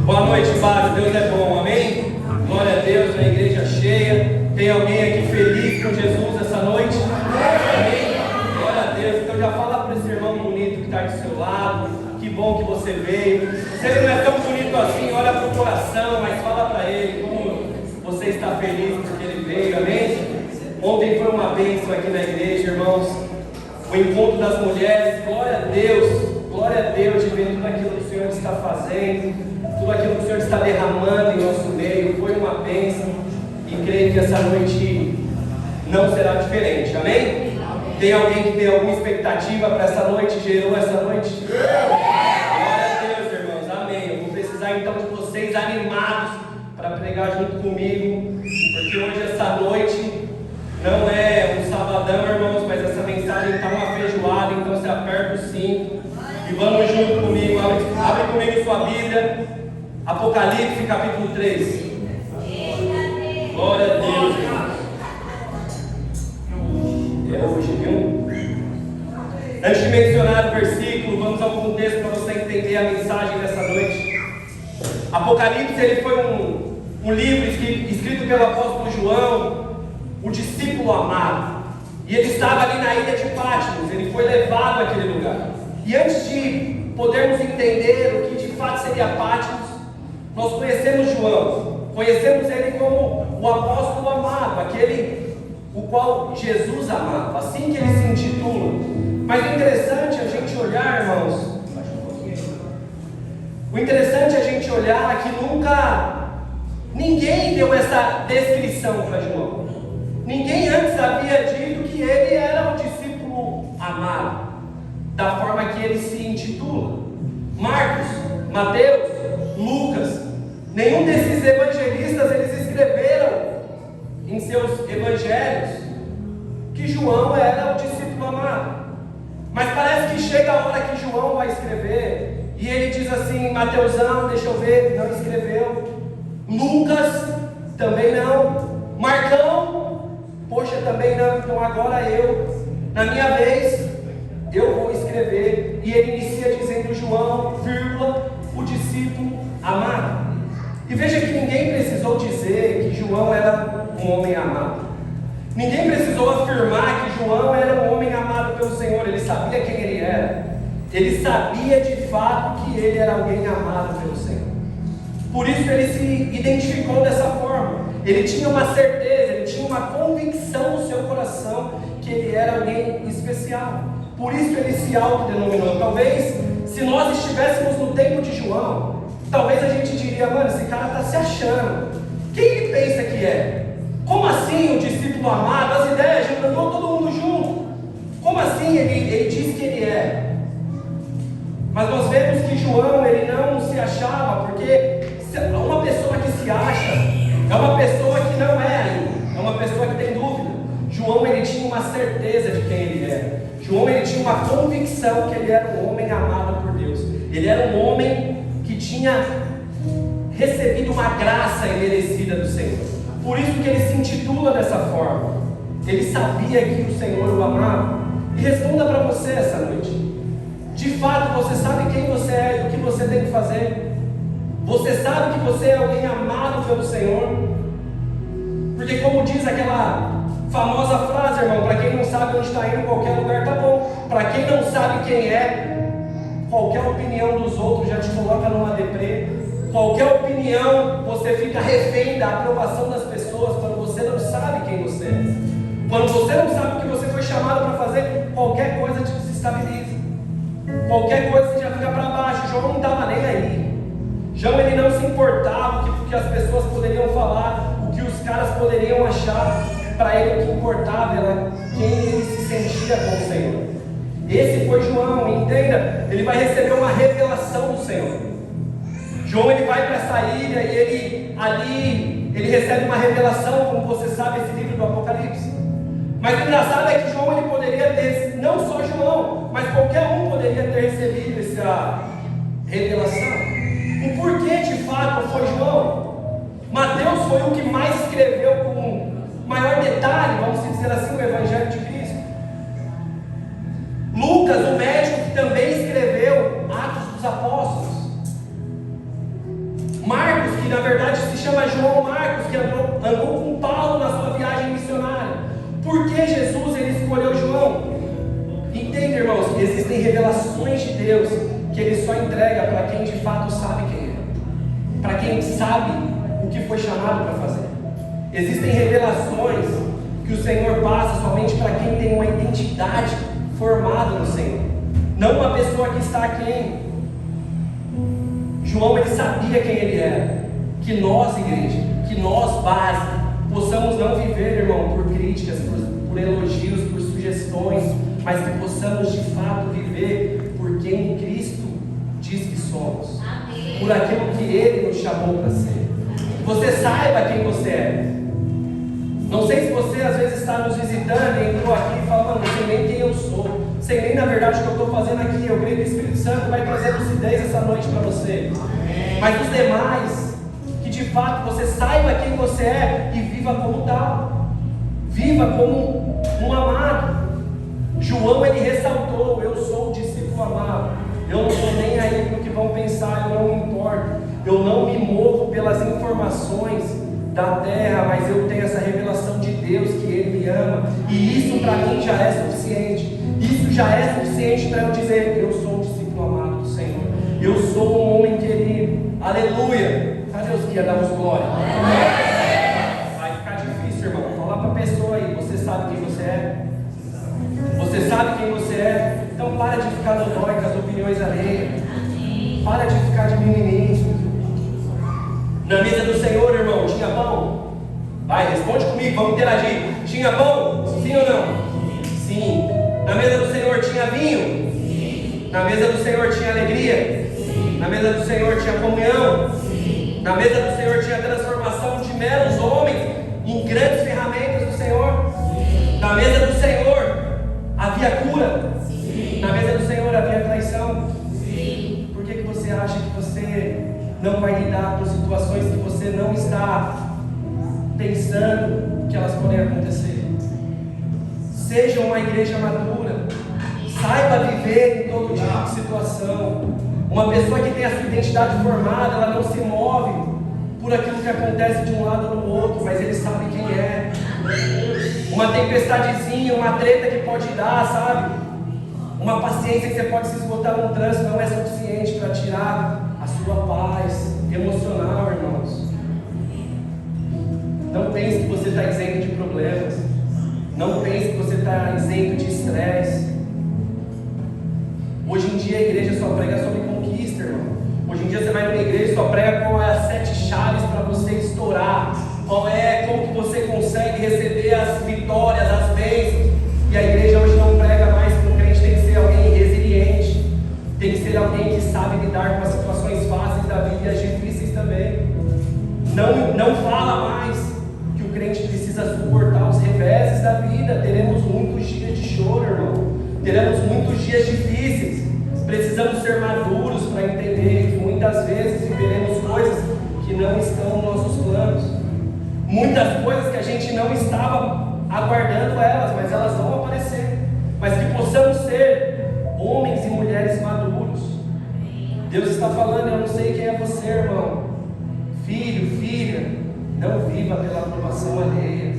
Boa noite, Paz. Deus é bom, amém? Glória a Deus, na igreja cheia. Tem alguém aqui feliz com Jesus essa noite? Amém? Glória a Deus. Então já fala para esse irmão bonito que está do seu lado. Que bom que você veio. Se ele não é tão bonito assim, olha para o coração, mas fala para ele como você está feliz porque ele veio, amém? Ontem foi uma bênção aqui na igreja, irmãos. O encontro das mulheres, glória a Deus de ver tudo aquilo que o Senhor está fazendo. Tudo aquilo que o Senhor está derramando em nosso meio, foi uma bênção e creio que essa noite não será diferente, amém? Tem alguém que tem alguma expectativa para essa noite, gerou essa noite? Glória a Deus, irmãos, amém. Eu vou precisar então de vocês animados para pregar junto comigo, porque hoje essa noite não é um sabadão, irmãos, mas essa mensagem está uma feijoada, então se aperta o cinto e vamos junto comigo, abre comigo sua Bíblia. Apocalipse capítulo 3. Glória a Deus, irmãos. É hoje, viu? Antes de mencionar o versículo, vamos ao contexto para você entender a mensagem dessa noite. Apocalipse ele foi um livro escrito pelo apóstolo João, o discípulo amado. E ele estava ali na ilha de Patmos, ele foi levado àquele lugar. E antes de podermos entender o que de fato seria Patmos, nós conhecemos João, conhecemos ele como o apóstolo amado, aquele o qual Jesus amava, assim que ele se intitula. Mas o interessante é a gente olhar, irmãos, o interessante é a gente olhar que nunca ninguém deu essa descrição para João. Ninguém antes havia dito que ele era o discípulo amado, da forma que ele se intitula. Marcos, Mateus, Lucas, nenhum desses evangelistas eles escreveram em seus evangelhos que João era o discípulo amado. Mas parece que chega a hora que João vai escrever e ele diz assim: Mateusão, deixa eu ver, não escreveu. Lucas, também não. Marcão, poxa, também não. Então agora eu, na minha vez, eu vou escrever. E ele inicia dizendo João, vírgula, o discípulo amado. E veja que ninguém precisou dizer que João era um homem amado. Ninguém precisou afirmar que João era um homem amado pelo Senhor. Ele sabia quem ele era. Ele sabia de fato que ele era alguém amado pelo Senhor. Por isso ele se identificou dessa forma. Ele tinha uma certeza, ele tinha uma convicção no seu coração que ele era alguém especial. Por isso ele se autodenominou. Talvez, se nós estivéssemos no tempo de João, talvez a gente diria: mano, esse cara está se achando. Quem ele pensa que é? Como assim o discípulo amado? As ideias, já andou todo mundo junto. Como assim ele diz que ele é? Mas nós vemos que João, ele não se achava, porque uma pessoa que se acha é uma pessoa que não é ainda, é uma pessoa que tem dúvida. João, ele tinha uma certeza de quem ele era. João, ele tinha uma convicção que ele era um homem amado por Deus. Ele era um homem que tinha recebido uma graça imerecida do Senhor. Por isso que ele se intitula dessa forma. Ele sabia que o Senhor o amava. E responda para você essa noite: de fato você sabe quem você é e o que você tem que fazer? Você sabe que você é alguém amado pelo Senhor? Porque como diz aquela famosa frase, irmão, para quem não sabe onde está indo, qualquer lugar está bom. Para quem não sabe quem é, qualquer opinião dos outros já te coloca numa deprê. Qualquer opinião, você fica refém da aprovação das pessoas quando você não sabe quem você é. Quando você não sabe o que você foi chamado para fazer, qualquer coisa te desestabiliza. Qualquer coisa você já fica para baixo. João não estava nem aí. João, ele não se importava com o que as pessoas poderiam falar, o que os caras poderiam achar. Para ele o que importava era quem ele se sentia com o Senhor. Esse foi João, entenda, ele vai receber uma revelação do Senhor. João, ele vai para essa ilha e ele recebe uma revelação, como você sabe, esse livro do Apocalipse. Mas o engraçado é que João, ele poderia ter, não só João, mas qualquer um poderia ter recebido essa revelação. O porquê de fato foi João? Mateus foi o que mais escreveu com maior detalhe, vamos dizer assim, o Evangelho de Cristo. Lucas, o médico, que também escreveu Atos dos Apóstolos. Marcos, que na verdade se chama João Marcos, que andou com Paulo na sua viagem missionária. Por que Jesus ele escolheu João? Entende, irmãos? Existem revelações de Deus que Ele só entrega para quem de fato sabe quem é, para quem sabe o que foi chamado para fazer. Existem revelações que o Senhor passa somente para quem tem uma identidade formada no Senhor, não uma pessoa que está aquém. João ele sabia quem ele era. Que nós, igreja, que nós, base, possamos não viver, irmão, por críticas, por elogios, por sugestões, mas que possamos de fato viver por quem Cristo diz que somos. Amém. Por aquilo que Ele nos chamou para ser. Você saiba quem você é. Não sei se você às vezes está nos visitando e entrou aqui e fala, não sei nem quem eu sou, sei nem na verdade o que eu estou fazendo aqui. Eu creio que o Espírito Santo vai trazer lucidez essa noite para você. Amém. Mas os demais, que de fato você saiba quem você é e viva como tal. Viva como um amado. João ele ressaltou, eu sou o discípulo amado, eu não estou nem aí para o que vão pensar, eu não me importo, eu não me movo pelas informações da terra, mas eu tenho essa revelação de Deus que Ele me ama, e isso para mim já é suficiente. Isso já é suficiente para eu dizer, eu sou um discípulo amado do Senhor, eu sou um homem querido, aleluia. Cadê os que ia dar os glória? Vai ficar difícil, irmão, falar para a pessoa aí, você sabe quem você é? Você sabe quem você é? Então para de ficar no dói com as opiniões alheias. Para de ficar de mimimi. Na mesa do Senhor, irmão, tinha pão? Vai, responde comigo, vamos interagir. Tinha pão? Sim ou não? Sim. Na mesa do Senhor tinha vinho? Sim. Na mesa do Senhor tinha alegria? Sim. Na mesa do Senhor tinha comunhão? Sim. Na mesa do Senhor tinha transformação de meros homens em grandes ferramentas do Senhor? Sim. Na mesa do Senhor havia cura? Sim. Na mesa do Senhor havia traição? Sim. Por que você acha que você não vai lidar com situações que você não está pensando que elas podem acontecer? Seja uma igreja madura. Saiba viver em todo tipo de situação. Uma pessoa que tem a sua identidade formada, ela não se move por aquilo que acontece de um lado ou do outro, mas ele sabe quem é. Uma tempestadezinha, uma treta que pode dar, sabe? Uma paciência que você pode se esgotar no trânsito não é suficiente para tirar a sua paz emocional, irmãos. Não pense que você está isento de problemas. Não pense que você está isento de estresse. Hoje em dia a igreja só prega sobre conquista, irmão. Hoje em dia você vai numa igreja e só prega qual é as 7 chaves para você estourar. Como que você consegue receber as vitórias, as bênçãos. E a igreja hoje não prega mais que um crente tem que ser alguém resiliente, tem que ser alguém que sabe lidar com as situações fáceis da vida e as difíceis também. Não fala mais que o crente precisa suportar os reveses da vida. Teremos muitos dias de choro, irmão. Teremos muitos dias difíceis. Precisamos ser maduros para entender que muitas vezes viveremos coisas que não estão nos nossos planos. Muitas coisas que a gente não estava aguardando elas, mas elas vão aparecer. Mas que possamos ser homens e mulheres maduros. Deus está falando, eu não sei quem é você, irmão. Filho, filha, não viva pela aprovação alheia.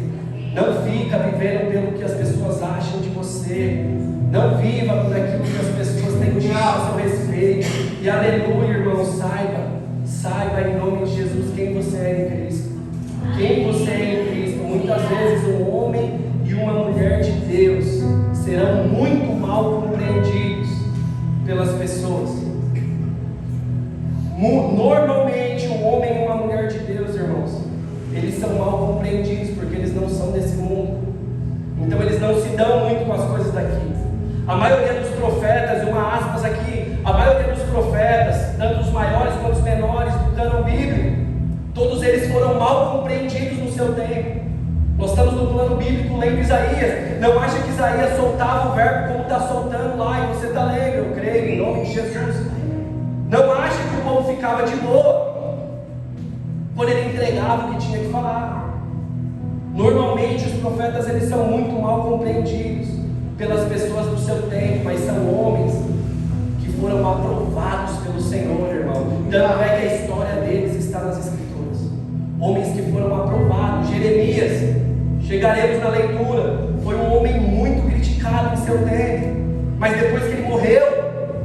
Não fica vivendo pelo que as pessoas acham de você. Não viva por aquilo que as pessoas têm dito a seu respeito. E aleluia, irmão, saiba em nome de Jesus quem você é em Cristo. Quem você é em Cristo. Muitas vezes um homem e uma mulher de Deus serão muito mal compreendidos pelas pessoas. Normalmente um homem e uma mulher de Deus, irmãos, eles são mal compreendidos porque eles não são desse mundo. Então eles não se dão muito com as coisas daqui. A maioria dos profetas, uma aspas aqui, a maioria dos profetas, tanto os maiores quanto os menores do cânon bíblico, todos eles foram mal compreendidos no seu tempo. Nós estamos no plano bíblico lendo Isaías. Não acha que Isaías soltava o verbo como está soltando lá e você está lendo, eu creio, em nome de Jesus. Não acha que o povo ficava de boa quando ele entregava o que tinha que falar. Normalmente os profetas eles são muito mal compreendidos pelas pessoas do seu tempo, mas são homens que foram aprovados pelo Senhor, irmão. Tanto é que a história deles está nas Escrituras, homens que foram aprovados. Jeremias, chegaremos na leitura, foi um homem muito criticado em seu tempo, mas depois que ele morreu,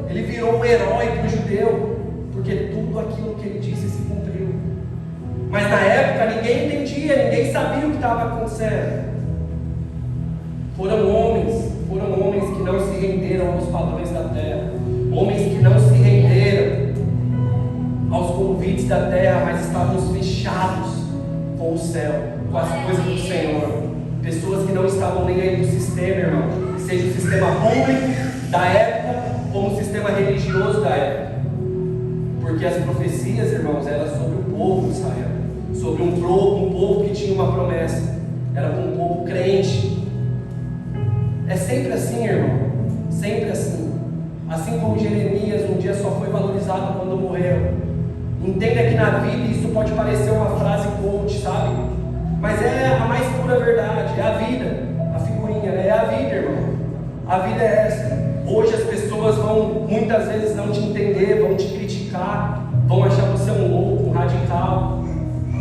ele virou um herói para o judeu, porque tudo aquilo que ele disse se cumpriu. Mas na época ninguém entendia, ninguém sabia o que estava acontecendo. Foram homens que não se renderam aos padrões da terra, homens que não se renderam aos convites da terra, mas estavam fechados com o céu, com as coisas do Senhor. Pessoas que não estavam nem aí do sistema, irmão, seja o sistema público da época, como o sistema religioso da época. Porque as profecias, irmãos, eram sobre o povo de Israel, sobre um povo que tinha uma promessa, era para um povo crente. É sempre assim, irmão, sempre assim. Assim como Jeremias um dia só foi valorizado quando morreu. Entenda que na vida isso pode parecer uma frase coach, sabe? Mas é a mais pura verdade, é a vida, a figurinha, né? É a vida, irmão. A vida é essa. Hoje as pessoas vão muitas vezes não te entender, vão te criticar, vão achar você um louco, um radical,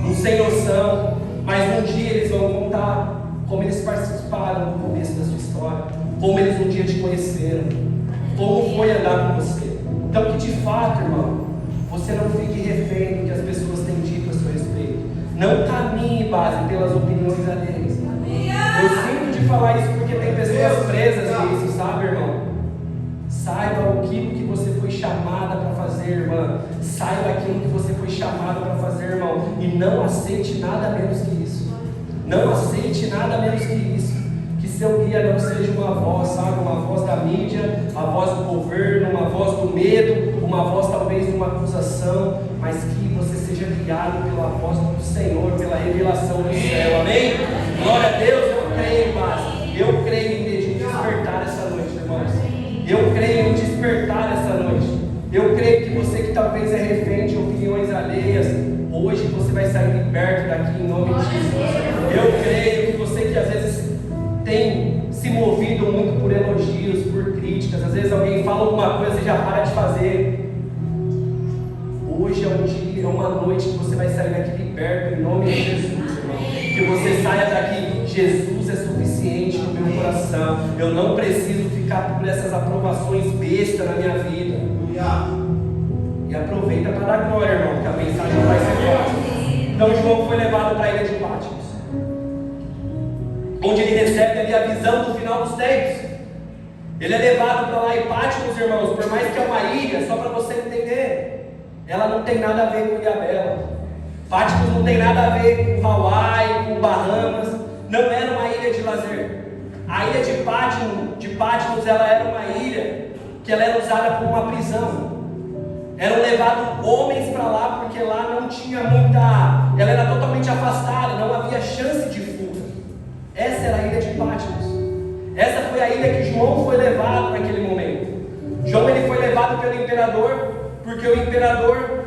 um sem noção, mas um dia eles vão contar como eles participaram no começo da sua história, como eles um dia te conheceram, como foi andar com você. Então que de fato, irmão, você não fique refém do que as pessoas têm dito a seu respeito. Não caminhe base pelas opiniões alheias. Eu sinto de falar isso porque tem pessoas presas nisso, sabe, irmão? Saiba aquilo que você foi chamada para fazer, irmã. Saiba aquilo que você foi chamada para fazer, irmão. E não aceite nada menos que isso. Não aceite nada menos que isso. Que seu guia não seja uma voz, sabe? Uma voz da mídia, a voz do governo, uma voz do medo, uma voz talvez de uma acusação, mas que você seja guiado pela voz do Senhor, pela revelação do céu. Amém? Glória a Deus, eu creio, Paz. Eu creio em despertar essa noite, irmãos. Eu creio em despertar essa noite. Eu creio que você que talvez é refém de opiniões alheias, hoje você vai sair liberto daqui em nome de Jesus. Eu creio que você que às vezes tem se movido muito por elogios, por críticas, às vezes alguém fala alguma coisa e já para de fazer. Hoje é um dia, é uma noite que você vai sair daqui liberto em nome de Jesus, irmão. Que você saia daqui, Jesus é suficiente no meu coração. Eu não preciso ficar por essas aprovações bestas na minha vida. E aproveita para dar glória, irmão, que a mensagem vai ser forte. Então João foi levado para a ilha de Patmos, onde ele recebe ali a visão do final dos tempos. Ele é levado para lá em Patmos, irmãos, por mais que é uma ilha, só para você entender, ela não tem nada a ver com Ilhabela. Patmos não tem nada a ver com Hawaii, com Bahamas, não era uma ilha de lazer. A ilha de Patmos, ela era uma ilha que ela era usada como uma prisão. Eram levados homens para lá porque lá não tinha muita, ela era totalmente afastada, não havia chance de fuga. Essa era a ilha de Patmos. Essa foi a ilha que João foi levado naquele momento. João ele foi levado pelo imperador porque o imperador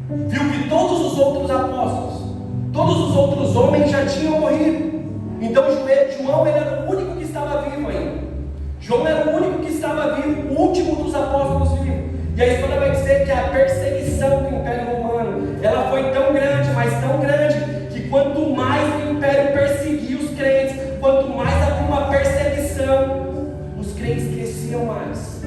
viu que todos os outros apóstolos, todos os outros homens já tinham morrido. Então João ele era o único que estava vivo ainda. João era o único que estava vivo, o último dos apóstolos vivos. E a história vai dizer que a perseguição do Império Romano, ela foi tão grande, mas tão grande, que quanto mais o Império perseguia os crentes, quanto mais havia uma perseguição, os crentes cresciam mais.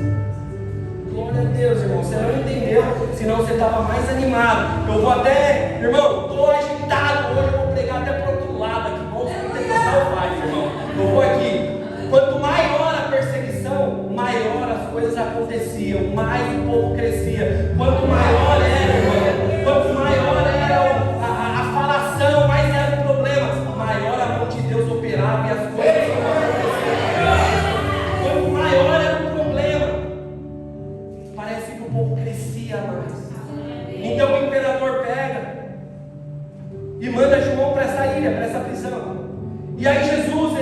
Glória a Deus, irmão. Você não entendeu, senão você estava mais animado. Eu vou até, irmão, estou agitado hoje, eu vou pregar até para o outro lado aqui. Bom, você não tem que faz, irmão. Eu vou aqui. Quanto maior a perseguição, maior as coisas aconteciam, mais o povo crescia. Quanto maior era, irmão, quanto maior era a falação, mais era o problema, maior a mão de Deus operava e as coisas aconteciam. Quanto maior era o problema, parece que o povo crescia mais. Então o imperador pega e manda João para essa ilha, para essa prisão. E aí Jesus,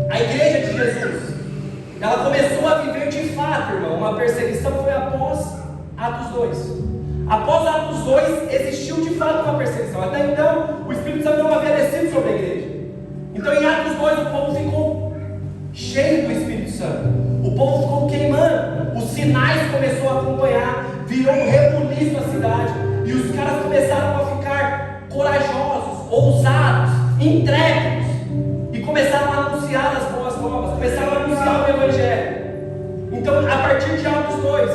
a igreja de Jesus, ela começou a viver de fato, irmão. Uma perseguição foi após Atos 2. Após Atos 2 existiu de fato uma perseguição. Até então o Espírito Santo não havia descido sobre a igreja. Então em Atos 2 o povo ficou cheio do Espírito Santo. O povo ficou queimando. Os sinais começaram a acompanhar. Virou um rebuliço na cidade. E os intrépidos, e começaram a anunciar as boas novas, começaram a anunciar o Evangelho. Então, a partir de Atos 2,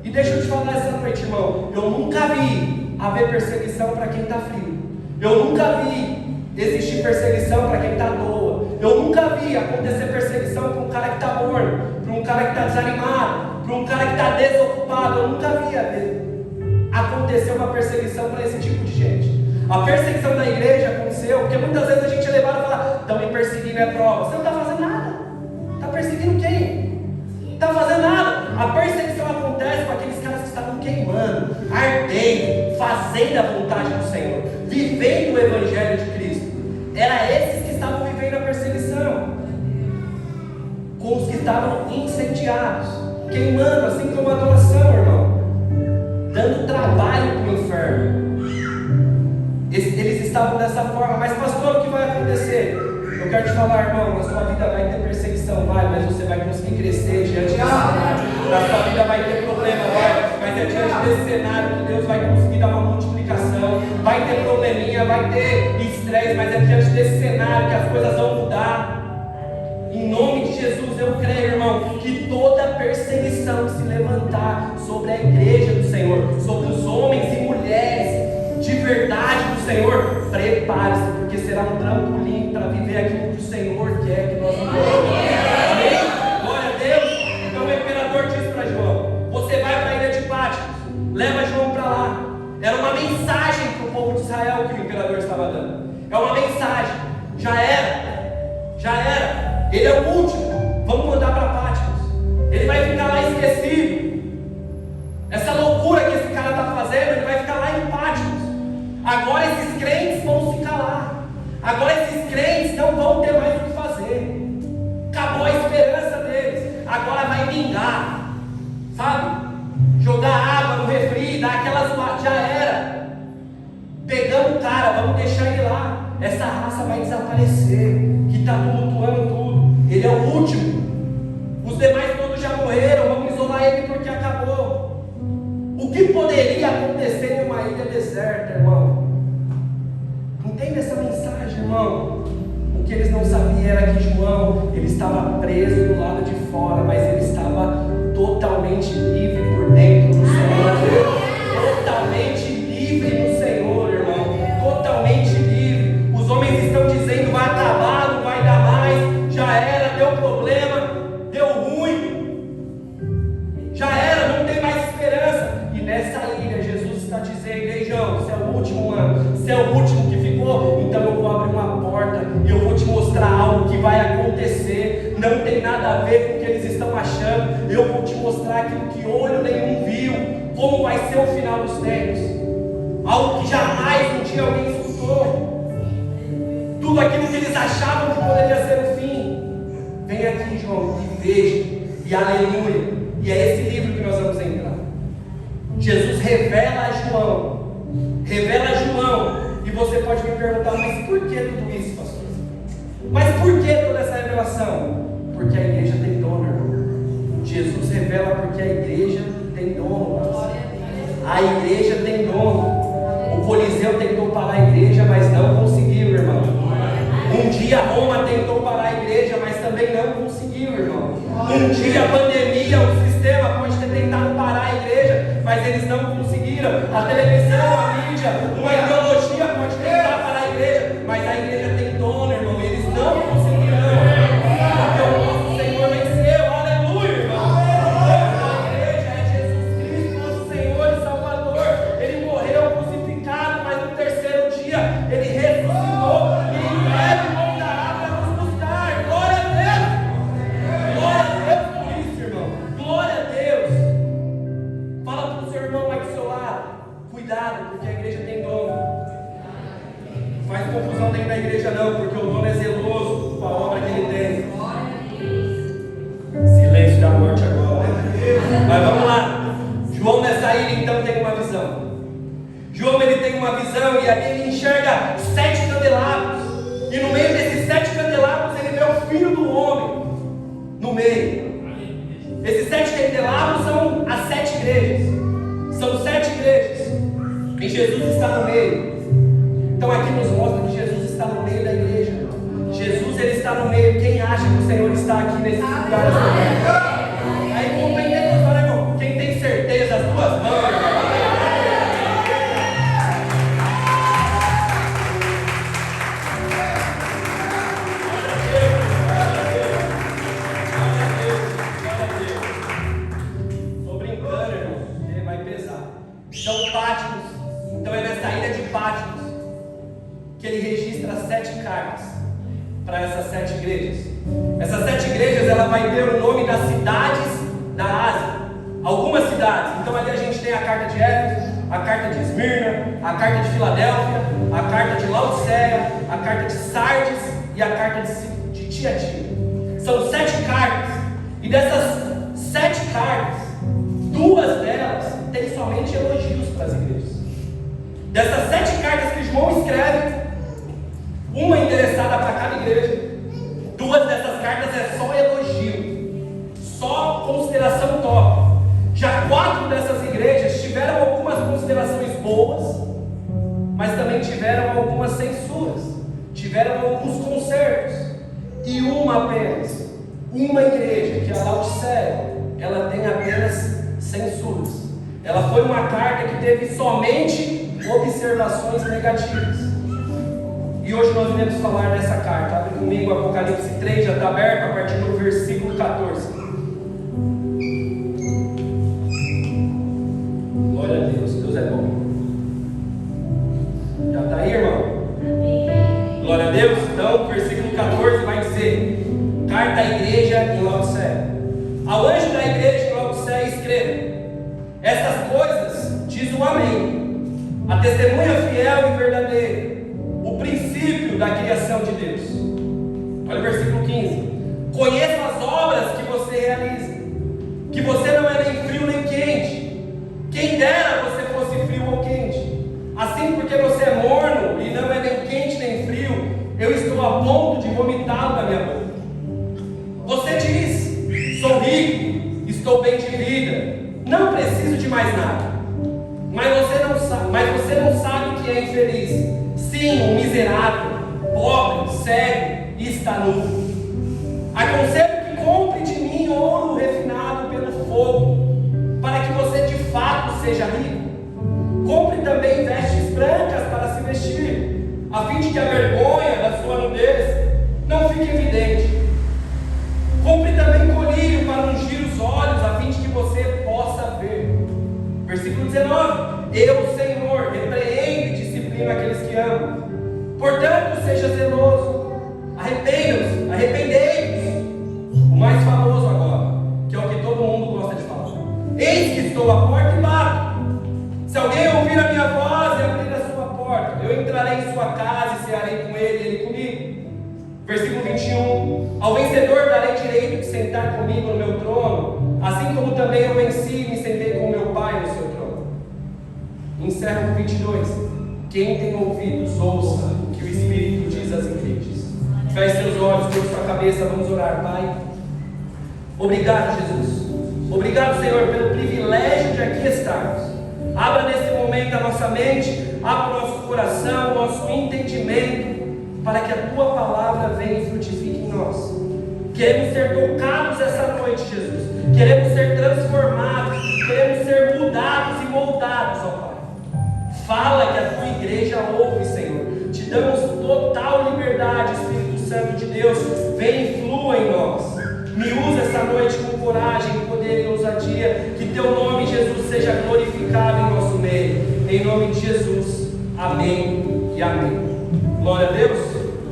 e deixa eu te falar essa noite, irmão, eu nunca vi haver perseguição para quem está frio, eu nunca vi existir perseguição para quem está à toa, eu nunca vi acontecer perseguição para um cara que está morno, para um cara que está desanimado, para um cara que está desocupado. Eu nunca vi acontecer uma perseguição para esse tipo de gente. A perseguição da igreja aconteceu porque muitas vezes a gente é levado a falar: estão me perseguindo, é prova. Você não está fazendo nada. Está perseguindo quem? Não está fazendo nada. A perseguição acontece com aqueles caras que estavam queimando, ardendo, fazendo a vontade do Senhor, vivendo o Evangelho de Cristo. Era esses que estavam vivendo a perseguição, com os que estavam incendiados, queimando, assim como a adoração, irmão, dando trabalho para o inferno. Eles estavam dessa forma. Mas pastor, o que vai acontecer? Eu quero te falar, irmão, na sua vida vai ter perseguição, vai, mas você vai conseguir crescer diante disso. Na sua vida vai ter problema, vai, mas é diante desse cenário que Deus vai conseguir dar uma multiplicação. Vai ter probleminha, vai ter estresse, mas é diante desse cenário que as coisas vão mudar. Em nome de Jesus, eu creio, irmão, que toda perseguição que se levantar sobre a igreja do Senhor, sobre os homens e mulheres de verdade do Senhor, prepare-se, porque será um trampolim para viver aquilo que o Senhor quer que nós vivamos. Amém? Glória a Deus. Então o imperador disse para João: você vai para a ilha de Patmos, leva João para lá. Era uma mensagem para o povo de Israel que o imperador estava dando. É uma mensagem. Já era. Ele é o último. Vamos mandar para Patmos. Ele vai ficar lá esquecido. Essa loucura que esse cara está fazendo, ele vai ficar lá em Patmos. Agora esses crentes vão se calar. Agora esses crentes não vão ter mais o que fazer. Acabou a esperança deles. Agora vai vingar, sabe? Jogar água no refri, dar aquelas... Já era. Pegamos o cara, vamos deixar ele lá. Essa raça vai desaparecer, que está tumultuando tudo. Ele é o último. Os demais todos já morreram. Vamos isolar ele porque acabou. O que poderia acontecer em uma ilha deserta, irmão? Entende essa mensagem, irmão? O que eles não sabiam era que João, ele estava preso do lado de fora, mas ele estava totalmente livre por dentro do Senhor. Totalmente livre no Senhor, irmão. Totalmente livre. Os homens estão dizendo: vai acabar, não vai dar mais, já era, deu problema, deu ruim, já era, não tem mais esperança. E nessa ilha Jesus está dizendo: ei João, você é o último, mano, você é o último que ficou, então eu vou abrir uma porta e eu vou te mostrar algo que vai acontecer. Não tem nada a ver com o que eles estão achando. Eu vou te mostrar aquilo que olho nenhum viu, como vai ser o final dos tempos, algo que jamais um dia alguém escutou. Tudo aquilo que eles achavam que poderia ser o fim. Vem aqui, João, e veja, e aleluia. E é esse livro que nós vamos entrar. Jesus revela a João, e você pode me perguntar: mas por que tudo isso, pastor? Mas por que toda essa revelação? Porque a igreja tem dono, irmão. Jesus revela porque a igreja tem dono. A igreja tem dono. O Coliseu tentou parar a igreja, mas não conseguiu, irmão. Um dia Roma tentou parar a igreja, mas também não conseguiu, irmão. Um dia a pandemia, o sistema pode ter tentado parar a igreja, mas eles não conseguiram. A televisão, a mídia, uma ideologia pode tentar parar a igreja, mas a igreja tem dono, irmão. Eles não conseguirão. Porque o nosso Senhor venceu, aleluia, irmão. A igreja é Jesus Cristo, nosso Senhor e Salvador. Ele morreu crucificado, mas no terceiro dia ele ressuscitou e em breve voltará para nos buscar. Glória a Deus. Glória a Deus por isso, irmão. Glória a Deus. Fala para o seu irmão aí do seu lado: cuidado, porque a igreja tem dono. Não faz confusão dentro da igreja não, porque o dono é zeloso com a obra que ele tem. Silêncio da morte agora. Mas vamos lá. João nessa ilha então tem uma visão. João ele tem uma visão e ali ele enxerga 7 candelabros. E no meio desses 7 candelabros ele vê o Filho do Homem no meio. Esses 7 candelabros são as 7 igrejas. São 7 igrejas. E Jesus está no meio. Então aqui nos mostra que Jesus está no meio da igreja. está no meio, quem acha que o Senhor está aqui nesse lugar? Aí com Pentecostal, irmão, quem tem certeza, as duas mãos, irmão. Estou brincando, irmão, porque vai pesar. Então, Patmos, então é nessa ilha de Patmos que ele registra 7 cartas para essas 7 igrejas. Essas 7 igrejas, ela vai ter o nome das cidades da Ásia, algumas cidades. Então ali a gente tem a carta de Éfeso, a carta de Esmirna, a carta de Filadélfia, a carta de Laodiceia, a carta de Sardes e a carta de Tiatira. São 7 cartas, e dessas 7 cartas, 2 delas têm somente elogios para as igrejas. Dessas 7 cartas que João escreve, uma endereçada para cada igreja, 2 dessas cartas é só elogio, só consideração top. Já 4 dessas igrejas tiveram algumas considerações boas, mas também tiveram algumas censuras, tiveram alguns consertos. E uma apenas, uma igreja, que é a Laodiceia, ela tem apenas censuras. Ela foi uma carta que teve somente observações negativas. E hoje nós iremos falar dessa carta. Abre comigo Apocalipse 3, já está aberto, a partir do versículo 14. Glória a Deus, Deus é bom. Já está aí, irmão? Amém. Glória a Deus. Então, versículo 14 vai dizer: carta à igreja em Laodiceia. Ao anjo da igreja em Laodiceia escreva: essas coisas diz o Amém, a testemunha fiel e verdadeira, o princípio da criação de Deus. Olha o versículo 15: conheço as obras que você realiza, que você não é nem frio nem quente. Quem dera você fosse frio ou quente. Assim, porque você é morno e não é nem quente nem frio, eu estou a ponto de vomitá-lo da minha boca. Você diz: sou rico, estou bem de vida, não preciso de mais nada. Mas você não sabe que é infeliz. Sim, um miserável, pobre, cego e está nu. Aconselho que compre de mim ouro refinado pelo fogo, para que você de fato seja rico. Compre também vestes brancas para se vestir, a fim de que a vergonha da sua nudez não fique evidente. Compre também colírio para ungir os olhos, a fim de que você possa ver. Versículo 19: eu, Senhor, repreendo e disciplino aqueles que amam. Portanto, seja zeloso, arrependei-vos. O mais famoso agora, que é o que todo mundo gosta de falar: eis que estou à porta e bato. Se alguém ouvir a minha voz e abrir a sua porta, eu entrarei em sua casa e cearei com ele e ele comigo. Versículo 21: ao vencedor darei direito de sentar comigo no meu trono, assim como também eu venci e me sentei com meu Pai no seu trono. Encerro com 22: quem tem ouvidos, ouça o que o Espírito diz às igrejas. Feche seus olhos, curva sua cabeça, vamos orar. Pai, obrigado, Jesus. Obrigado, Senhor, pelo privilégio de aqui estarmos. Abra nesse momento a nossa mente, abra o nosso coração, o nosso entendimento, para que a Tua palavra venha e frutifique em nós. Queremos ser tocados essa noite, Jesus. Queremos ser transformados, queremos ser mudados e moldados, ó Pai. Fala que a Tua igreja ouve, Senhor. Te damos total liberdade, Espírito Santo de Deus. Vem e flua em nós. Me usa essa noite com coragem, poder e ousadia. Que Teu nome, Jesus, seja glorificado em nosso meio. Em nome de Jesus. Amém e amém. Glória a Deus.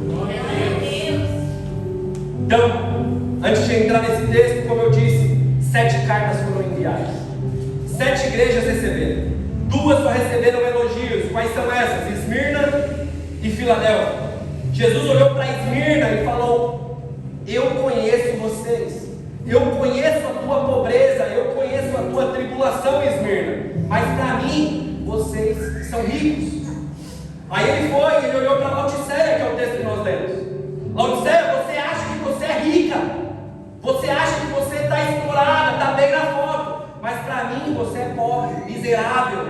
Glória a Deus. Então, antes de entrar nesse texto, como eu disse, 7 cartas foram enviadas. 7 igrejas receberam. 2 só receberam elogios. Quais são essas? Esmirna e Filadélfia. Jesus olhou para Esmirna e falou: eu conheço vocês, eu conheço a tua pobreza, eu conheço a tua tribulação, Esmirna, mas para mim, vocês são ricos. Aí ele foi, ele olhou para Laodiceia, que é o texto que nós lemos. Laodiceia, você acha que você é rica, você acha que você está estourada, está bem na foto, mas para mim você é pobre, miserável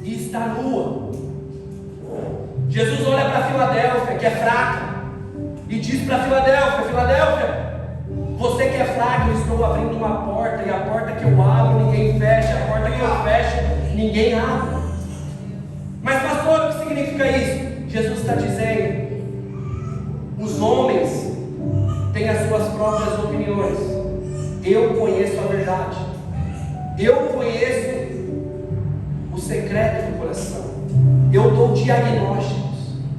e está nua. Jesus olha para Filadélfia, que é fraca, e diz para Filadélfia: Filadélfia, você que é fraco, eu estou abrindo uma porta, e a porta que eu abro ninguém fecha, a porta que eu fecho ninguém abre. Mas pastor, o que significa isso? Jesus está dizendo: os homens têm as suas próprias opiniões, eu conheço a verdade, eu conheço o secreto do coração, eu dou diagnósticos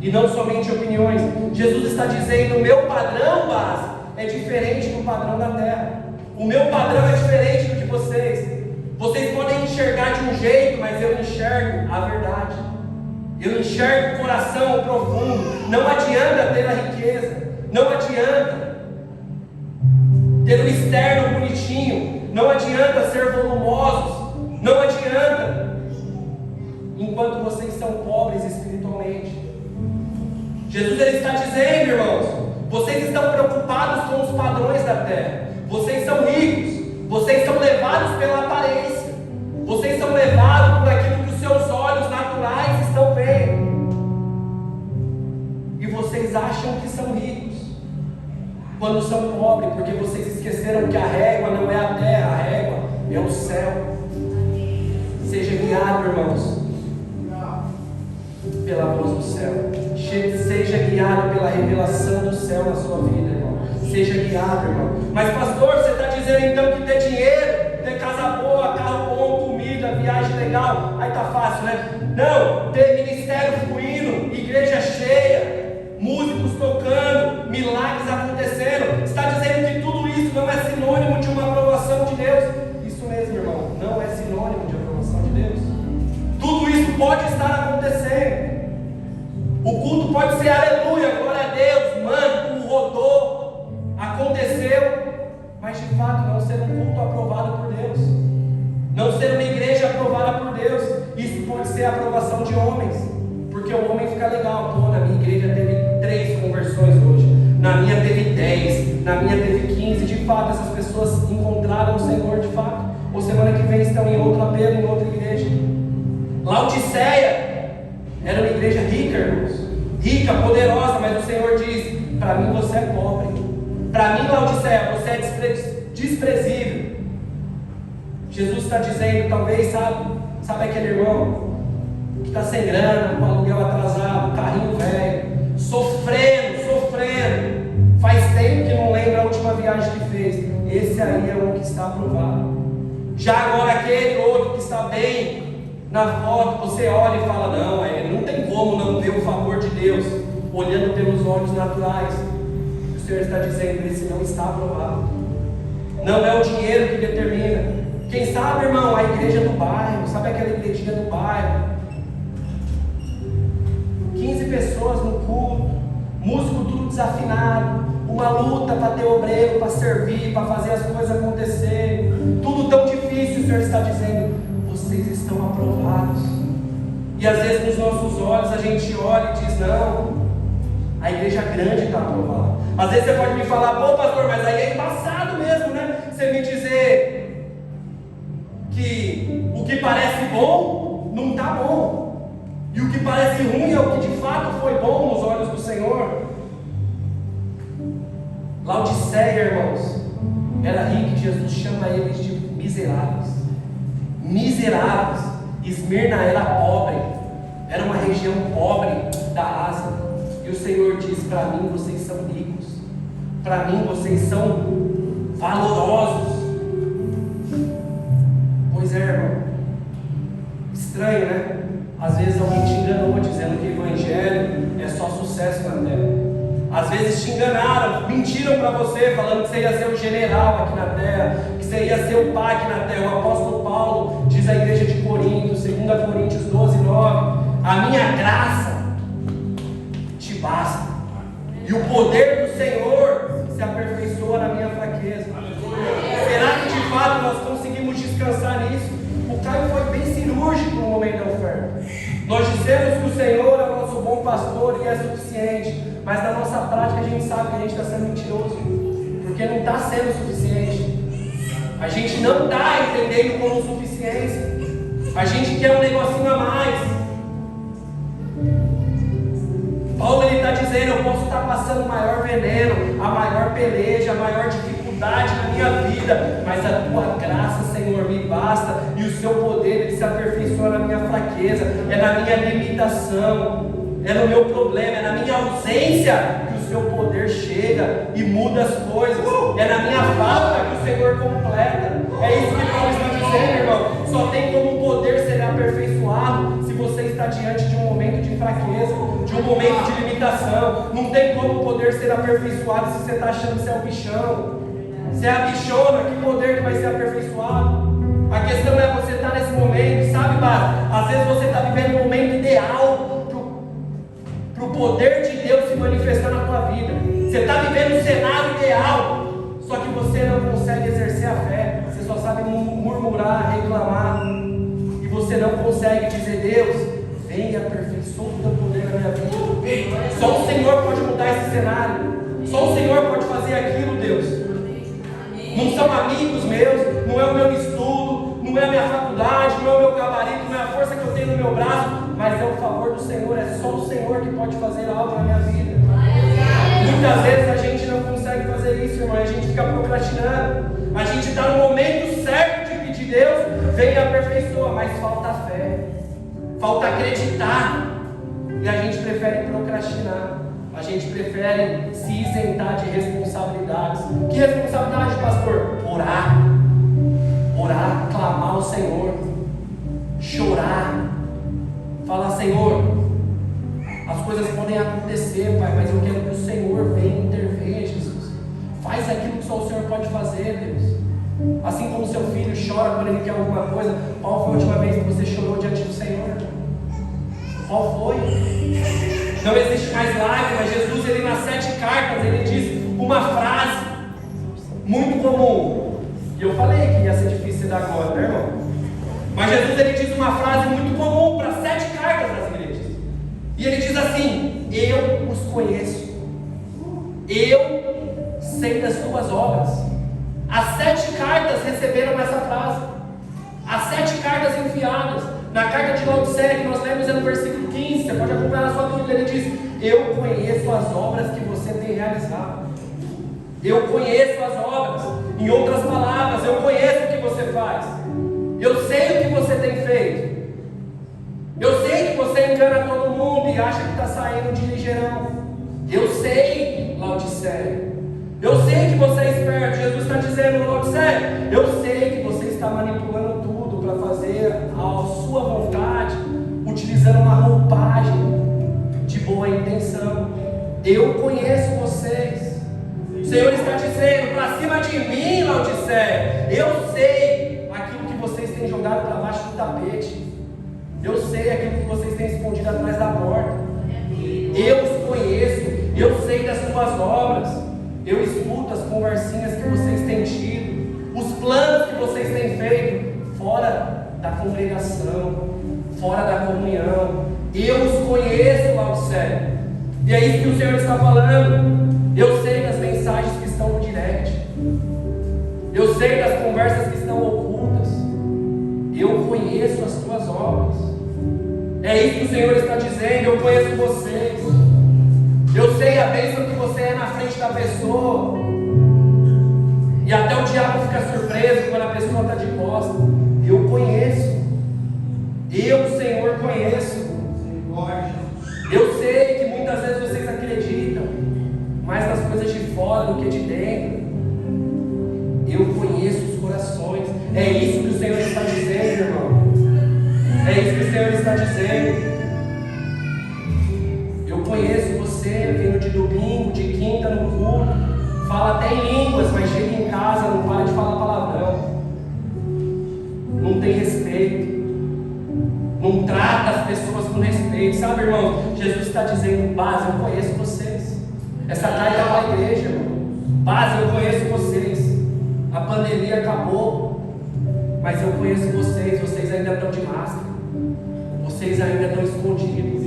e não somente opiniões. Jesus está dizendo: o meu padrão base é diferente do padrão da terra, o meu padrão é diferente do de vocês. Vocês podem enxergar de um jeito, mas eu enxergo a verdade, eu enxergo o coração profundo. Não adianta ter a riqueza, não adianta ter o externo bonitinho, não adianta ser volumosos, não adianta enquanto vocês são pobres espiritualmente. Jesus ele está dizendo, irmãos, vocês estão preocupados com os padrões da terra, vocês são ricos, vocês são levados pela aparência, vocês são levados por aquilo que os seus olhos naturais estão vendo, e vocês acham que são ricos quando são pobres, porque vocês esqueceram que a régua não é a terra, a régua é o céu. Seja guiado, irmãos, pela voz do céu, seja guiado pela revelação do céu na sua vida, irmão. Seja guiado, irmão. Mas pastor, você está dizendo então que ter dinheiro, ter casa boa, carro bom, comida, viagem legal, aí tá fácil, né? Não, ter ministério fluindo, igreja cheia, músicos tocando, milagres acontecendo, está dizendo que tudo isso não é sinônimo de uma aprovação de Deus? Isso mesmo, irmão, não é sinônimo de aprovação de Deus. Tudo isso pode estar acontecendo. O culto pode ser aleluia, glória a Deus, mano, rodou, aconteceu, mas de fato não ser um culto aprovado por Deus, não ser uma igreja aprovada por Deus. Isso pode ser a aprovação de homens, porque o homem fica legal: pô, na minha igreja teve 3 conversões hoje, na minha teve 10, na minha teve 15. De fato, essas pessoas encontraram o Senhor de fato, ou semana que vem estão em outro apelo, em outra igreja. Laodiceia era uma igreja rica, irmãos, rica, poderosa, mas o Senhor diz: para mim você é pobre, para mim, Laodiceia, você é desprezível. Jesus está dizendo, talvez, sabe aquele irmão que está sem grana, com o aluguel atrasado, carrinho velho, sofrendo, faz tempo que não lembra a última viagem que fez. Esse aí é o que está aprovado. Já agora aquele outro que está bem na foto, você olha e fala: não tem como não ver o favor de Deus, olhando pelos olhos naturais. O Senhor está dizendo: esse não está aprovado. Não é o dinheiro que determina. Quem sabe, irmão, a igreja do bairro, sabe aquela igrejinha do bairro, 15 pessoas no culto, músico tudo desafinado, uma luta para ter obreiro, para servir, para fazer as coisas acontecerem, tudo tão difícil. O Senhor está dizendo: vocês estão aprovados. E às vezes nos nossos olhos a gente olha e diz: não, a igreja grande está aprovada. Às vezes você pode me falar: pô pastor, mas aí é embaçado mesmo, né? Você me dizer que o que parece bom não está bom, e o que parece ruim é o que de fato foi bom nos olhos do Senhor. Laodiceia, irmãos, era rica e Jesus chama eles de miseráveis. Miseráveis. Esmirna era pobre, era uma região pobre da Ásia, e o Senhor diz: para mim vocês são ricos, para mim vocês são valorosos. Pois é, irmão, estranho, né? Às vezes alguém te enganou dizendo que o evangelho é só sucesso na terra. Às vezes te enganaram, mentiram para você, falando que você ia ser o general aqui na terra, que você ia ser o pai aqui na terra. O apóstolo Paulo diz à igreja de Corinto, 2 Coríntios 12:9: a minha graça te basta, e o poder do Senhor se aperfeiçoa na minha fraqueza. Será que de fato nós conseguimos descansar nisso? O Caio foi bem cirúrgico no momento da oferta. Nós dizemos que o Senhor é o nosso bom pastor e é suficiente, mas na nossa prática a gente sabe que a gente está sendo mentiroso, porque não está sendo suficiente. A gente não está entendendo como suficiência. A gente quer um negocinho a mais. Paulo ele está dizendo: eu posso estar passando o maior veneno, a maior peleja, a maior dificuldade na minha vida, mas a tua graça, Senhor, me basta, e o seu poder, ele se aperfeiçoa na minha fraqueza, é na minha limitação, é no meu problema, é na minha ausência que o seu poder chega e muda as coisas, é na minha falta que o Senhor completa. É isso que Paulo está dizendo, irmão. Só tem como o poder ser aperfeiçoado se você está diante de um momento de fraqueza, de um momento de limitação. Não tem como o poder ser aperfeiçoado se você está achando que você é o bichão. Você é a bichona, que poder que vai ser aperfeiçoado? A questão é você estar nesse momento, sabe, Bárbara? Às vezes você está vivendo um momento ideal para o poder de Deus se manifestar na tua vida. Você está vivendo um cenário ideal, só que você não consegue exercer a fé. Você só sabe murmurar, reclamar, e você não consegue dizer: Deus, vem e aperfeiçoa o teu poder na minha vida. Só o Senhor pode mudar esse cenário. Só o Senhor pode fazer aquilo, Deus. Não são amigos meus, não é o meu estudo, não é a minha faculdade, não é o meu gabarito, não é a força que eu tenho no meu braço, mas é o favor do Senhor. É só o Senhor que pode fazer algo na minha vida. Muitas vezes a gente não consegue fazer isso, irmão. A gente fica procrastinando. A gente está no momento certo de pedir: Deus, vem e aperfeiçoa, mas falta fé, falta acreditar, e a gente prefere procrastinar. A gente prefere se isentar de responsabilidades. Que responsabilidade, pastor? Orar, clamar ao Senhor, chorar, falar: Senhor, as coisas podem acontecer, Pai, mas eu quero que o Senhor venha intervir, Jesus. Faz aquilo que só o Senhor pode fazer, Deus. Assim como seu filho chora quando ele quer alguma coisa. Qual foi a última vez que você chorou diante do Senhor? Qual foi? Não existe mais lágrimas. Jesus, ele nas 7 cartas, ele diz uma frase muito comum. E eu falei que ia ser difícil dar agora, né, irmão? Mas Jesus, ele diz uma frase muito comum para 7 cartas das igrejas. E ele diz assim: eu os conheço, eu sei das tuas obras. As 7 cartas receberam essa frase. As 7 cartas enviadas. Na carta de Laodiceia, que nós lemos no versículo 15, você pode acompanhar na sua Bíblia, ele diz: eu conheço as obras que você tem realizado. Eu conheço as obras. Em outras palavras, eu conheço o que você faz. Eu sei o que você tem feito. Eu sei que você engana todo mundo e acha que está saindo de ligeirão. Eu sei, Laodiceia. Eu sei que você é esperto. Jesus está dizendo: Laodiceia, eu sei que você está manipulando tudo para fazer a sua vontade, utilizando uma roupagem de boa intenção. Eu conheço vocês. O Senhor está dizendo para cima de mim, Laodiceia. Eu sei aquilo que vocês têm jogado para baixo do tapete. Eu sei aquilo que vocês têm escondido atrás da porta. Eu os conheço. Eu sei das suas obras. Eu escuto as conversinhas que vocês têm tido, os planos que vocês têm feito fora da congregação, fora da comunhão. Eu os conheço, Laodiceia. E é isso que o Senhor está falando. Eu sei das mensagens que estão no direct. Eu sei das conversas que estão ocultas. Eu conheço as tuas obras. É isso que o Senhor está dizendo. Eu conheço vocês. Eu sei a bênção que você é na frente da pessoa. E até o diabo fica surpreso quando a pessoa está de costas. Eu conheço. Eu, Senhor, conheço. Eu sei que muitas vezes vocês acreditam mais nas coisas de fora do que de dentro. Eu conheço os corações. É isso que o Senhor está dizendo, irmão. É isso que o Senhor está dizendo. Eu conheço você vindo de domingo, de quinta no culto, fala até em línguas, mas chega em casa, não para de falar palavrão, não tem respeito, não trata as pessoas com respeito. Sabe, irmão, Jesus está dizendo: base, eu conheço vocês. Essa carta é para a igreja, irmão. Base, eu conheço vocês. A pandemia acabou, mas eu conheço vocês. Vocês ainda estão de máscara, vocês ainda estão escondidos,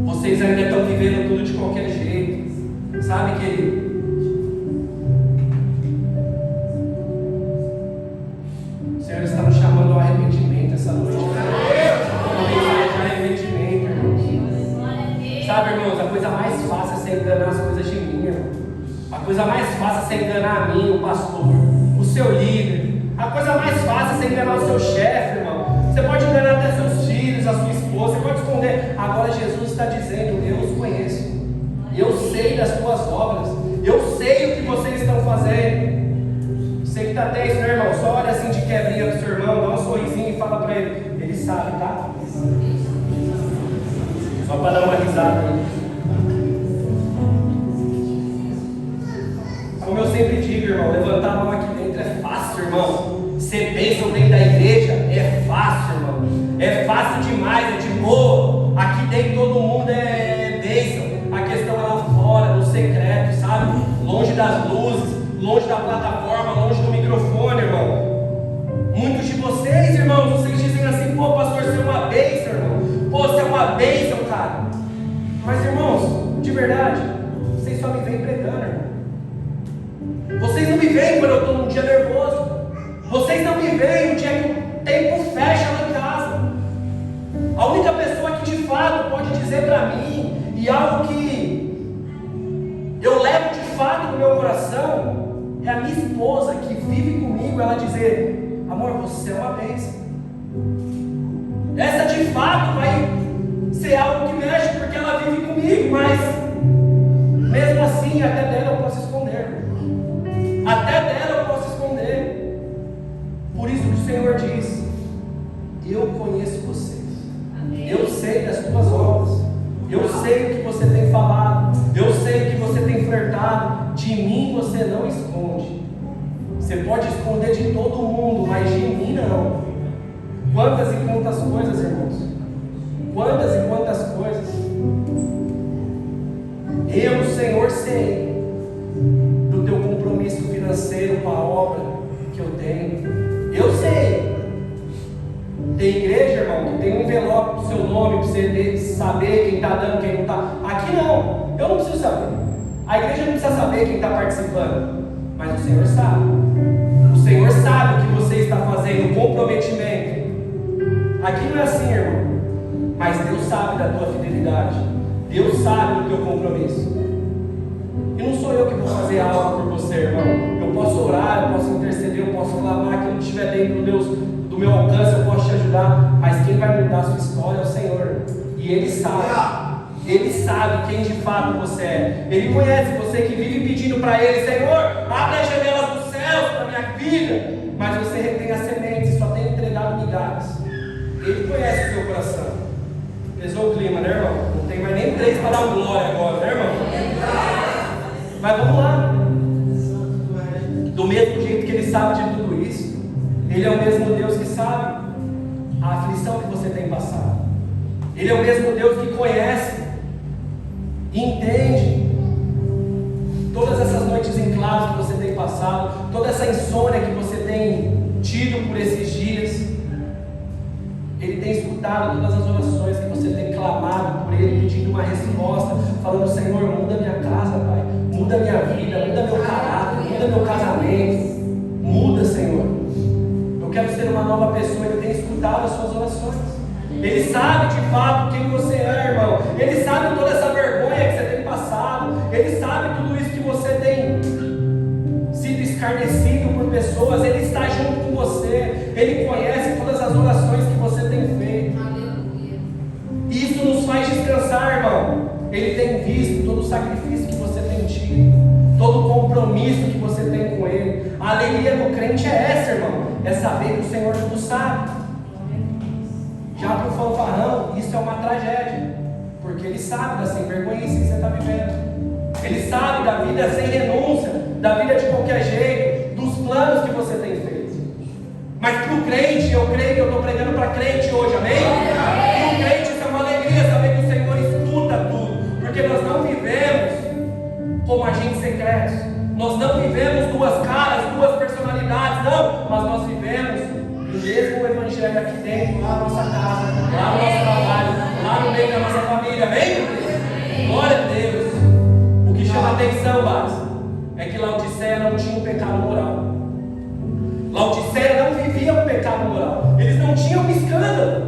vocês ainda estão vivendo tudo de qualquer jeito. Sabe, querido? O Senhor está nos chamando ao arrependimento essa noite. Arrependimento, irmão. Sabe, Sabe, irmãos, a coisa mais fácil é você enganar as coisas de mim, irmão. A coisa mais fácil é você enganar a mim, o pastor, o seu líder. A coisa mais fácil é você enganar o seu chefe, irmão. Você pode enganar até seus filhos, a sua esposa, você pode esconder. Agora Jesus está dizendo: eu os conheço, eu sei das tuas obras, eu sei o que vocês estão fazendo. Você que está até isso, meu irmão, só olha assim de quebrinha pro seu irmão, dá um sorrisinho e fala para ele: ele sabe, tá? Só para dar uma risada aí. Como eu sempre digo, irmão, levantar a mão aqui dentro é fácil, irmão. Ser bênção dentro da igreja é fácil, irmão. É fácil demais, é de boa. Aqui dentro todo mundo é bênção. A questão é lá fora, no secreto, sabe? Longe das luzes, longe da plataforma, longe do microfone, irmão. Muitos de vocês, irmãos, vocês dizem assim: pô, pastor, você é uma bênção, irmão. Pô, você é uma bênção, cara. Mas, irmãos, de verdade, vocês só me veem pregando, irmão. Vocês não me veem quando eu estou num dia nervoso. Vocês não me veem no dia que o tempo fecha lá em casa. A única pessoa que de fato pode dizer para mim, e algo que eu levo de fato no meu coração, é a minha esposa que vive comigo. Ela dizer: amor, você é uma bênção. Essa de fato vai ser algo que mexe, porque ela vive comigo. Mas mesmo assim, até dela eu posso esconder. Até dela eu posso esconder. Por isso que o Senhor diz: eu conheço vocês. Eu sei das tuas obras. Eu sei o que você tem falado. Eu sei o que você tem flertado. De mim você não esconde. Você pode esconder de todo mundo, mas de mim não. Quantas e quantas coisas, irmãos. Quantas e quantas coisas. Eu, Senhor, sei do teu compromisso financeiro com a obra que eu tenho. Eu sei. Tem igreja, irmão, que tem um envelope com o seu nome para você saber quem está dando, quem não está. Aqui não, eu não preciso saber. A igreja não precisa saber quem está participando, mas o Senhor sabe. O Senhor sabe o que você está fazendo, o comprometimento. Aqui não é assim, irmão, mas Deus sabe da tua fidelidade. Deus sabe do teu compromisso. E não sou eu que vou fazer algo por você, irmão. Eu posso orar, eu posso interceder, eu posso clamar, aquilo que estiver dentro do meu alcance, eu posso te ajudar. Mas quem vai mudar a sua história é o Senhor. E Ele sabe. Ele sabe quem de fato você é. Ele conhece você que vive pedindo para Ele: Senhor, abre as janelas dos céus para a minha vida. Mas você retém as sementes e só tem entregado migalhas. Ele conhece o seu coração. Pesou o clima, né, irmão? Não tem mais nem 3 para dar glória agora, né, irmão? Mas vamos lá. Do mesmo jeito que Ele sabe de tudo isso, Ele é o mesmo Deus que sabe a aflição que você tem passado. Ele é o mesmo Deus que conhece e entende todas essas noites em claro que você tem passado, toda essa insônia que você tem tido por esses dias. Ele tem escutado todas as orações que você tem clamado por Ele, pedindo uma resposta, falando: Senhor, muda minha casa, Pai, muda minha vida, muda meu caráter, muda meu casamento, muda, Senhor. Eu quero ser uma nova pessoa. Ele tem escutado as suas orações. Ele sabe de fato quem você é, irmão. Ele sabe toda essa vergonha que você tem passado. Ele sabe tudo isso que você tem sido escarnecido por pessoas. Ele está junto com você. Ele conhece todas as orações que você tem feito. Isso nos faz descansar, irmão. Ele tem visto todo o sacrifício que você tem tido, todo o compromisso que você tem com Ele. A alegria do crente é essa, irmão. É saber que o Senhor tudo sabe. Já para o fanfarrão, isso é uma tragédia, porque ele sabe da sem vergonhice que você está vivendo. Ele sabe da vida sem renúncia, da vida de qualquer jeito, dos planos que você tem feito. Mas para o crente, eu creio que eu estou pregando para crente hoje, amém? Para o crente isso é uma alegria, saber que o Senhor escuta tudo, porque nós não vivemos como agentes secretos, nós não vivemos duas caras, duas personalidades, não, mas nós vivemos o mesmo evangelho aqui dentro, lá na nossa casa, lá no nosso trabalho, lá no meio da nossa família, amém? Glória a Deus. O que chama atenção, base, é que Laodiceia não tinha um pecado moral. Laodiceia não vivia um pecado moral. Eles não tinham um escândalo.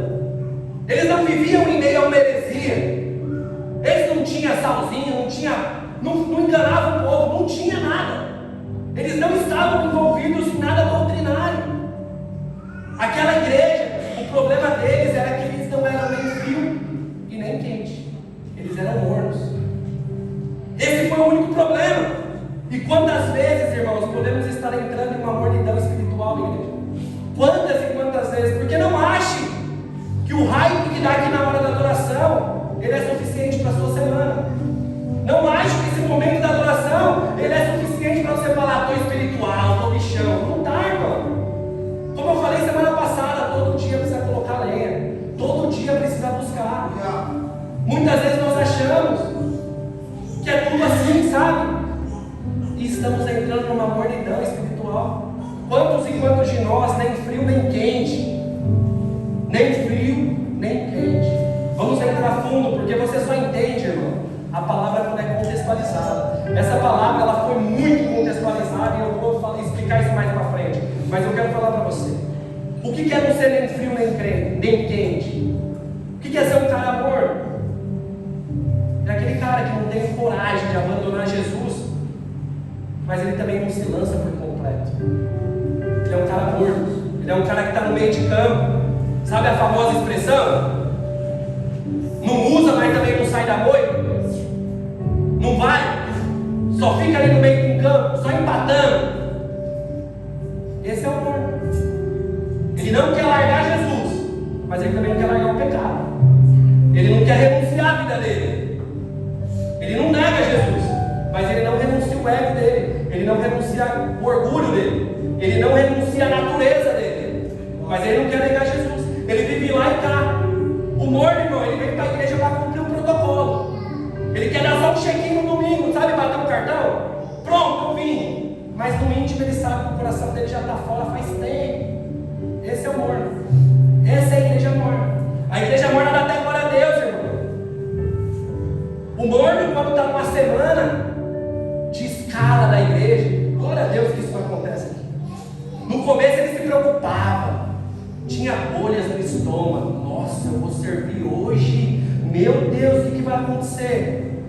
Eles não viviam em meio a uma heresia. Eles não tinham tinha salzinho, não enganava o povo, não tinha nada. Eles não estavam envolvidos em nada doutrinário. Aquela igreja, o problema deles era que eles não eram nem frio e nem quente. Eles eram mornos. Esse foi o único problema. E quantas vezes, irmãos, podemos estar entrando em uma mornidão espiritual, igreja? Quantas e quantas vezes? Porque não ache que o hype que dá aqui na hora da adoração, ele é suficiente para a sua semana. Não ache que esse momento da adoração, ele é suficiente para você falar, estou espiritual, estou bichão. Não está, irmão. Como eu falei semana passada, todo dia precisa colocar lenha. Todo dia precisa buscar. Muitas vezes nós achamos que é tudo assim, sabe? E estamos entrando numa mornidão espiritual. Quantos e quantos de nós, nem frio nem quente? Nem frio, nem quente. Vamos entrar fundo, porque você só entende, irmão, a palavra quando é contextualizada. Essa palavra, ela foi muito contextualizada e eu vou explicar isso mais para frente. Mas eu quero falar para você. O que é não ser nem frio nem quente? O que é ser um cara morno? É aquele cara que não tem coragem de abandonar Jesus, mas ele também não se lança por completo. Ele é um cara morno. Ele é um cara que está no meio de campo. Sabe a famosa expressão? Não usa, mas também não sai da moita. Não vai. Só fica ali no meio do campo, só empatando. Esse é o morno. Ele não quer largar Jesus, mas ele também não quer largar o pecado. Ele não quer renunciar à vida dele. Ele não nega Jesus, mas ele não renuncia o ego dele. Ele não renuncia o orgulho dele. Ele não renuncia a natureza dele. Mas ele não quer negar Jesus. Ele vive lá e cá. O morno, irmão, ele vem para a igreja para cumprir um protocolo. Ele quer dar só um check-in no domingo, sabe? Bater um cartão. Pronto, eu vim. Mas no íntimo ele sabe que o coração dele já está fora faz tempo. Esse é o morno. Essa é a igreja morna. A igreja morna dá até glória a Deus, irmão. O morno, quando está numa semana de escala da igreja, glória a Deus que isso não acontece aqui. No começo ele se preocupava. Tinha bolhas no estômago. Nossa, eu vou servir hoje. Meu Deus, o que vai acontecer?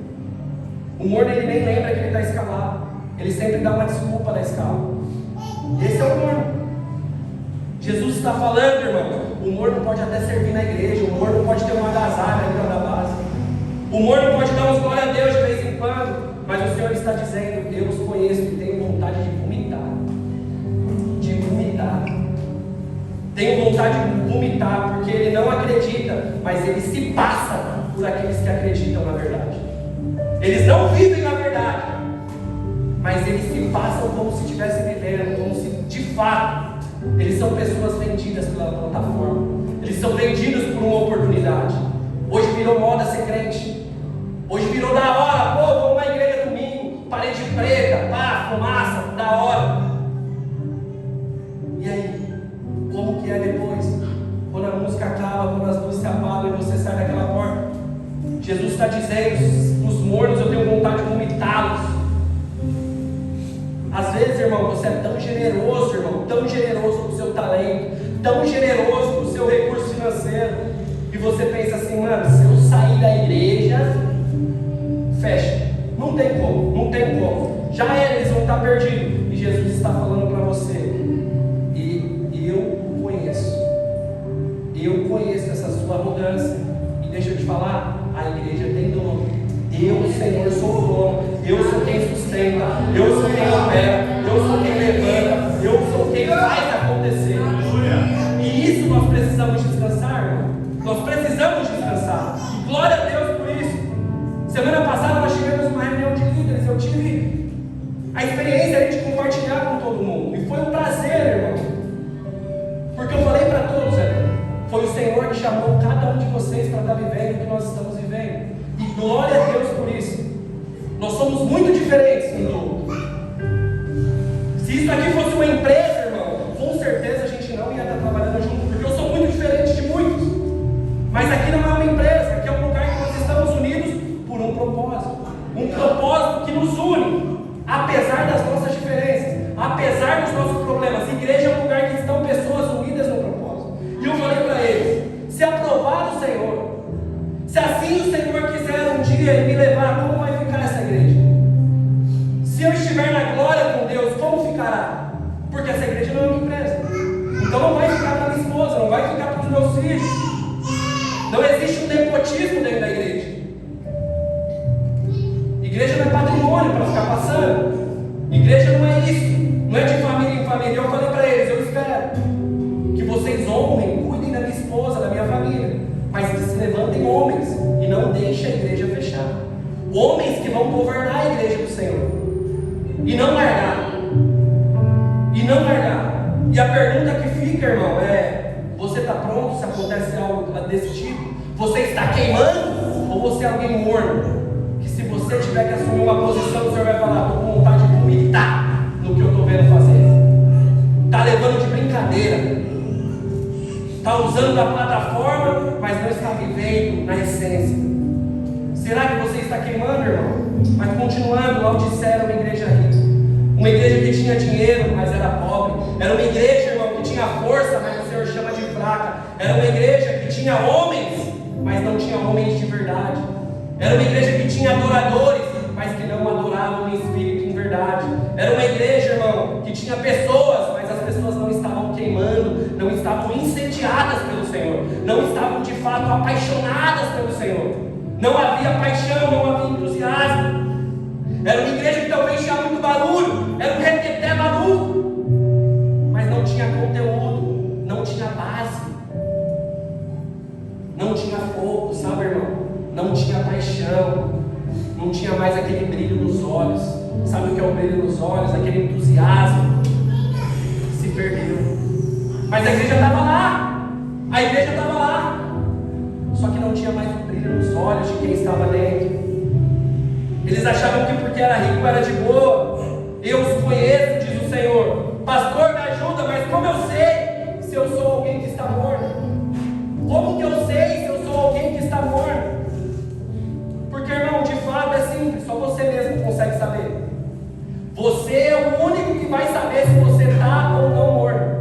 O morno, ele nem lembra que ele está escalado. Ele sempre dá uma desculpa na escala. Esse é o morno. Jesus está falando, irmão. O morno pode até servir na igreja. O morno pode ter uma agasalho ali da base. O morno pode dar uns glória a Deus de vez em quando. Mas o Senhor está dizendo: eu os conheço e tenho vontade de vomitar. De vomitar. Tenho vontade de vomitar, porque ele não acredita, mas ele se passa por aqueles que acreditam na verdade. Eles não vivem na verdade, mas eles se passam como se estivessem vivendo, como se de fato eles são pessoas vendidas pela plataforma. Eles são vendidos por uma oportunidade. Hoje virou moda ser crente. Hoje virou da hora. Pô, vamos na igreja domingo, parede preta, pá, fumaça, da hora. E aí? Como que é depois? Quando a música acaba, quando as luzes se apagam e você sai daquela porta. Jesus está dizendo: os mornos eu tenho vontade de vomitá-los. Às vezes, irmão, você é tão generoso, irmão, tão generoso com o seu talento, tão generoso com o seu recurso financeiro, e você pensa assim: mano, se eu sair da igreja, fecha. Não tem como, não tem como. Já era, eles vão estar perdidos. E Jesus está falando para você: eu conheço essa sua arrogância. E deixa eu te falar, a igreja tem dono. Eu, Senhor, sou o dono. Eu sou quem sustenta. Eu sou quem opera. Eu sou quem levanta. Eu sou quem faz acontecer. E isso nós precisamos descansar, irmão. Nós precisamos descansar. E glória a Deus por isso. Semana passada nós tivemos uma reunião de líderes. Eu tive a experiência de compartilhar com todo mundo. E foi um prazer, irmão. Porque eu falei para todos, irmão. Foi o Senhor que chamou cada um de vocês para estar vivendo o que nós estamos vivendo. E glória a Deus por isso. Nós somos muito diferentes um do outro. Se isso aqui fosse uma empresa, irmão, com certeza a gente não ia estar trabalhando junto, porque eu sou muito diferente de muitos. Mas aqui não é uma empresa, aqui é um lugar que nós estamos unidos por um propósito. Um propósito que nos une, apesar das nossas diferenças, apesar dos nossos problemas. Igreja é um lugar que estão pessoas unidas no propósito. E eu falei para eles: se aprovar o Senhor, se assim o Senhor quiser um dia dia e me levar, como vai ficar essa igreja? Se eu estiver na glória com Deus, como ficará? Porque essa igreja não é uma empresa. Então não vai ficar para minha esposa, não vai ficar para os meus filhos. Não existe um nepotismo dentro da igreja. Igreja não é patrimônio para ficar passando. Igreja não é isso. Não é de família em família. Eu falei para eles, eu espero que vocês honrem, cuidem da minha esposa, da minha família, mas que se levantem homens e não deixem a igreja fechar. Homens que vão governar a igreja do Senhor e não largar. E não largar. E a pergunta que fica, irmão, é: você está pronto se acontece algo desse tipo? Você está queimando ou você é alguém morno? Que se você tiver que assumir uma posição, o Senhor vai falar: estou com vontade de vomitar no que eu estou vendo fazer. Está levando de brincadeira. Está usando a plataforma, mas não está vivendo na essência. Será que você está queimando, irmão? Mas continuando, Laodiceia era uma igreja rica. Uma igreja que tinha dinheiro, mas era pobre. Era uma igreja, irmão, que tinha força, mas o Senhor chama de fraca. Era uma igreja que tinha homens, mas não tinha homens de verdade. Era uma igreja que tinha adoradores, mas que não adoravam em espírito e em verdade. Era uma igreja, irmão, que tinha pessoas, mas as pessoas não estavam queimando, não estavam incendiadas pelo Senhor, não estavam de fato apaixonadas pelo Senhor. Não havia paixão, não havia entusiasmo. Era uma igreja que talvez tinha muito barulho, era um reteté maluco, mas não tinha conteúdo, não tinha base, não tinha fogo, sabe, irmão? Não tinha paixão, não tinha mais aquele brilho nos olhos. Sabe o que é o brilho nos olhos? Aquele entusiasmo se perdeu. Mas a igreja estava lá, a igreja estava lá, só que não tinha mais o brilho nos olhos de quem estava dentro. Eles achavam que porque era rico era de boa. Eu os conheço, diz o Senhor. Pastor, me ajuda, mas como eu sei se eu sou alguém que está morto? Como que eu sei se eu sou alguém que está morto? Porque, irmão, de fato é simples, só você mesmo consegue saber. Você é o único que vai saber se você está ou não morto.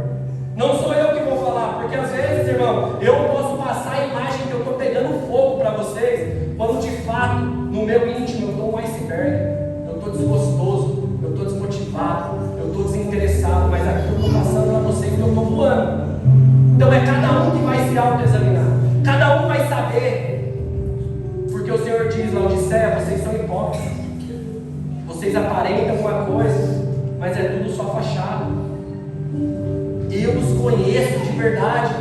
Não sou eu que vou falar, porque às vezes, irmão, eu posso passar a imagem que eu estou pegando fogo para vocês, quando de fato, no meu íntimo, eu estou um iceberg. Eu estou desgostoso, eu estou desmotivado, eu estou desinteressado, mas aqui eu estou passando para vocês que eu estou voando. Então é cada um que vai se autoexaminar, cada um vai saber, porque o Senhor diz: Laodiceia, vocês são hipócritas, vocês aparentam uma coisa, mas é tudo só fachada. Eu os conheço de verdade,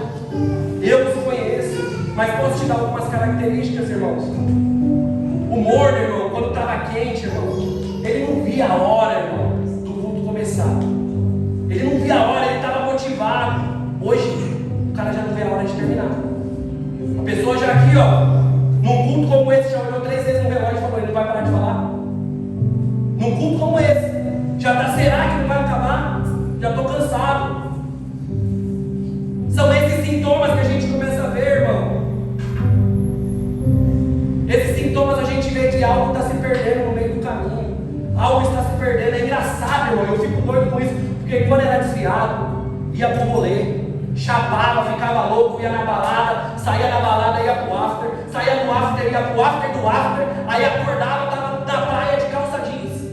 eu os conheço, mas posso te dar algumas características, irmãos. O morno, irmão, quando estava quente, irmão, ele não via a hora, irmão, do culto começar. Ele não via a hora, ele estava motivado. Hoje, o cara já não vê a hora de terminar. A pessoa já aqui, ó, num culto como esse, já olhou 3 vezes no relógio e falou: ele não vai parar de falar. Num culto como esse, já está: será que não vai acabar? Já estou cansado. São esses sintomas que a gente começa a ver, irmão. Esses sintomas a gente vê de algo está se perdendo no meio do caminho. Algo está se perdendo. É engraçado, irmão. Eu fico doido com isso, porque quando era desviado, ia pro rolê, chapava, ficava louco, ia na balada, saía da balada, ia pro after, saía do after, ia pro after do after, aí acordava, estava na praia de calça jeans.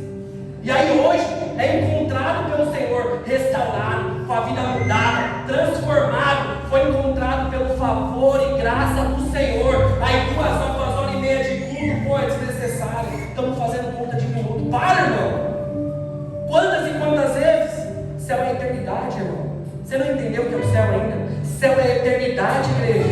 E aí hoje é encontrado pelo Senhor, restaurado, com a vida mudada, transformado, foi encontrado pelo favor e graça do Senhor. Aí 2 horas e meia de culto, pô, é desnecessário, estamos fazendo conta de minuto. Para, irmão! Quantas e quantas vezes? Céu é eternidade, irmão. Você não entendeu o que é o céu ainda? Céu é eternidade, igreja.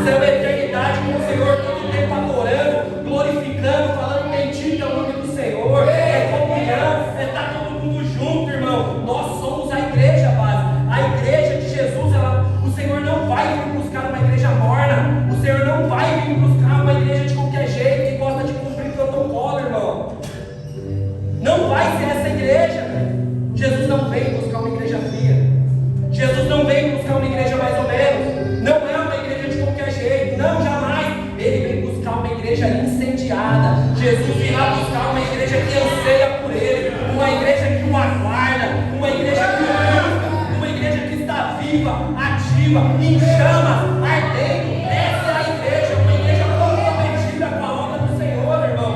Céu é eternidade com o Senhor todo o tempo adorando, glorificando, falando: bendito é o nome do Senhor. É comunhão, é estar todo mundo junto, irmão. Nós somos a igreja, base. A igreja de Jesus, o Senhor não vai vir buscar uma igreja morna. O Senhor não vai vir buscar uma igreja de qualquer jeito, que gosta de cumprir protocolo, irmão. Não vai ser essa igreja. Jesus não veio buscar uma igreja fria. Jesus não veio buscar uma igreja mais ou menos. Não é uma igreja de qualquer jeito. Não, jamais. Ele veio buscar uma igreja incendiada. Jesus veio lá buscar uma igreja que anseia por Ele. Uma igreja que o aguarda. Uma igreja que o busca. Uma igreja que está viva, ativa, em chama, ardendo. Essa é a igreja. Uma igreja comprometida com a obra do Senhor, irmão.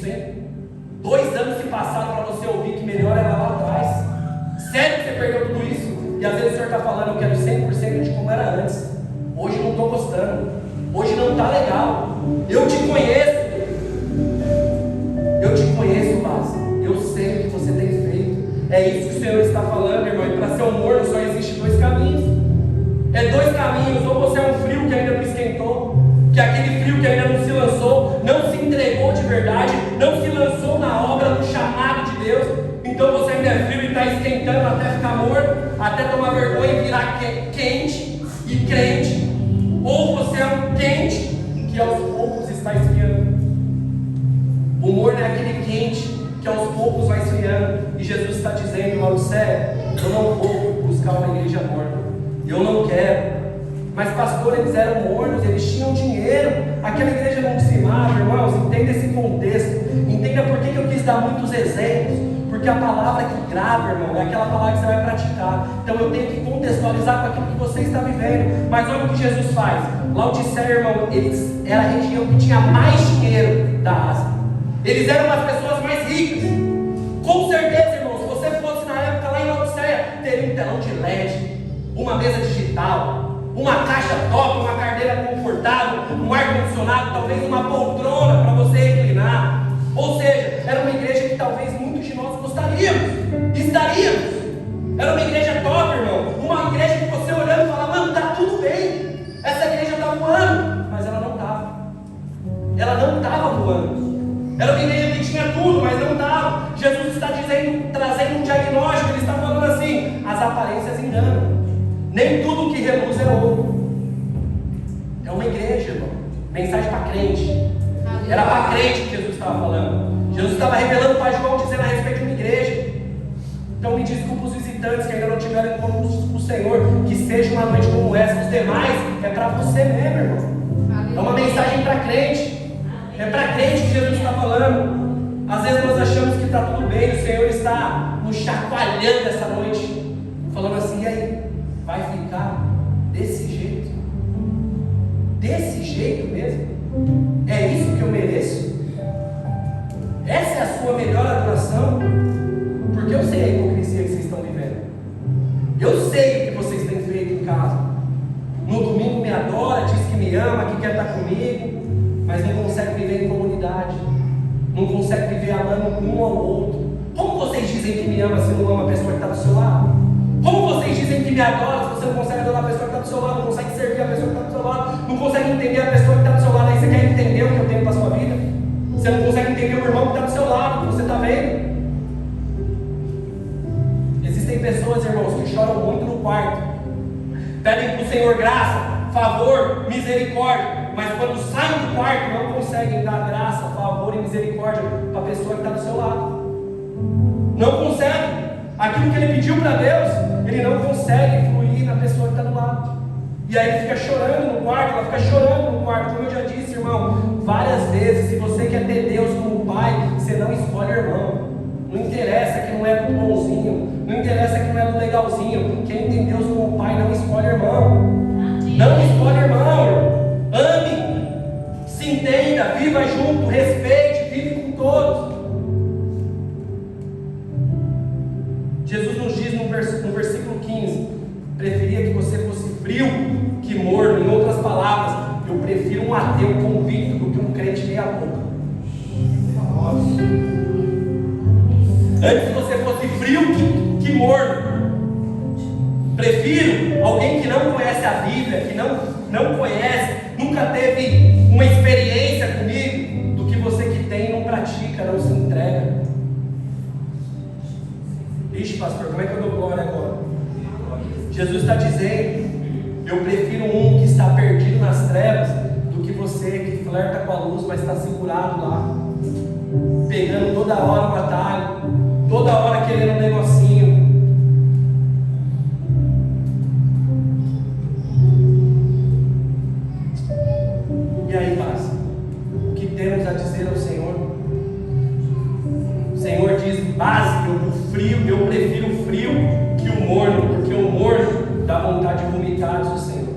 100%. 2 anos se passaram para você ouvir que melhor era lá atrás. Sério que você perdeu tudo isso? E às vezes o Senhor está falando, eu quero 100% de como era antes. Hoje não estou gostando. Hoje não está legal. Eu te conheço. Eu te conheço, Base. Eu sei o que você tem feito. É isso que o Senhor está falando, irmão. E para ser um morno só existe 2 caminhos. É 2 caminhos. Ou você é um frio que ainda não esquentou, que é aquele frio que ainda não se lançou, não se entregou de verdade, não se lançou na obra, no chamado de Deus. Então você ainda é frio e está esquentando até ficar morto, até tomar vergonha e virar quente e crente. Ou você é um quente que aos poucos está esfriando. O morno é aquele quente que aos poucos vai esfriando. E Jesus está dizendo, Laodiceia, eu não vou buscar uma igreja morna. Eu não quero. Mas pastor, eles eram mornos, eles tinham dinheiro. Aquela igreja não dizimava, irmãos. Entenda esse contexto. Entenda por que eu quis dar muitos exemplos. Porque a palavra que grava, irmão, é aquela palavra que você vai praticar. Então eu tenho que contextualizar com aquilo que você está vivendo. Mas olha o que Jesus faz. Laodiceia, irmão, era a região que tinha mais dinheiro da Ásia. Eles eram as pessoas mais ricas. Com certeza, irmão, se você fosse na época lá em Laodiceia, teria um telão de LED, uma mesa digital, uma caixa top, uma cadeira confortável, um ar-condicionado, talvez uma poltrona para você reclinar. Ou seja, era uma igreja que talvez muitos de nós estaríamos. Era uma igreja top, irmão. Uma igreja que você olhando e fala, mano, tá tudo bem. Essa igreja está voando. Mas ela não estava. Ela não estava voando. Era uma igreja que tinha tudo, mas não estava. Jesus está trazendo um diagnóstico. Ele está falando assim, as aparências enganam. Nem tudo que reluz é ouro. É uma igreja, irmão. Mensagem para crente. Era para crente que Jesus estava falando. Jesus estava revelando para João, dizendo a respeito de uma igreja. Então me desculpa os visitantes que ainda não tiveram encontro com o Senhor. Que seja uma noite como essa. Os demais é para você mesmo, irmão. É uma mensagem para crente. É para crente que Jesus está falando. Às vezes nós achamos que está tudo bem. O Senhor está nos chacoalhando essa noite, falando assim, e aí? Vai ficar desse jeito? Desse jeito mesmo? É isso que eu mereço? Essa é a sua melhor adoração? Porque eu sei a hipocrisia que vocês estão vivendo. Eu sei o que vocês têm feito em casa. No domingo me adora, diz que me ama, que quer estar comigo, mas não consegue viver em comunidade. Não consegue viver amando um ao outro. Como vocês dizem que me ama se não ama a pessoa que está do seu lado? Como vocês dizem que me adora se você não consegue adorar a pessoa que está do seu lado, não consegue servir a pessoa que está do seu lado, não consegue entender a pessoa que está do seu lado, aí você quer entender o que eu tenho para a sua vida? Você não consegue entender o irmão que está do seu lado, que você está vendo? Existem pessoas, irmãos, que choram muito no quarto, pedem para o Senhor graça, favor, misericórdia, mas quando saem do quarto não conseguem dar graça, favor e misericórdia para a pessoa que está do seu lado. Não consegue. Aquilo que ele pediu para Deus, ele não consegue fluir na pessoa que está do lado. E aí ele fica chorando no quarto, ela fica chorando no quarto. Como eu já disse, irmão, várias vezes, se você quer ter Deus como pai, você não escolhe irmão. Não interessa que não é do bonzinho, não interessa que não é do legalzinho. Quem tem Deus como pai não escolhe irmão. Não escolhe irmão. Ame, se entenda, viva junto, respeite, vive com todos. Jesus nos diz no versículo 15, preferia que você fosse frio que morno. Em outras palavras, eu prefiro um ateu convicto do que um crente meia boca. Antes que você fosse frio que morno. Prefiro alguém que não conhece a Bíblia, que não conhece, nunca teve uma experiência comigo, do que você que tem e não pratica, não se entrega. Ixi, pastor, como é que eu dou glória agora? Jesus está dizendo, eu prefiro um que está perdido nas trevas, do que você que flerta com a luz, mas está segurado lá, pegando toda hora um atalho, toda hora querendo um negocinho. E aí, passa, o que temos a dizer ao Senhor? O Senhor diz, base, eu prefiro o frio que o morno, porque o morno dá vontade de vomitar, diz o Senhor.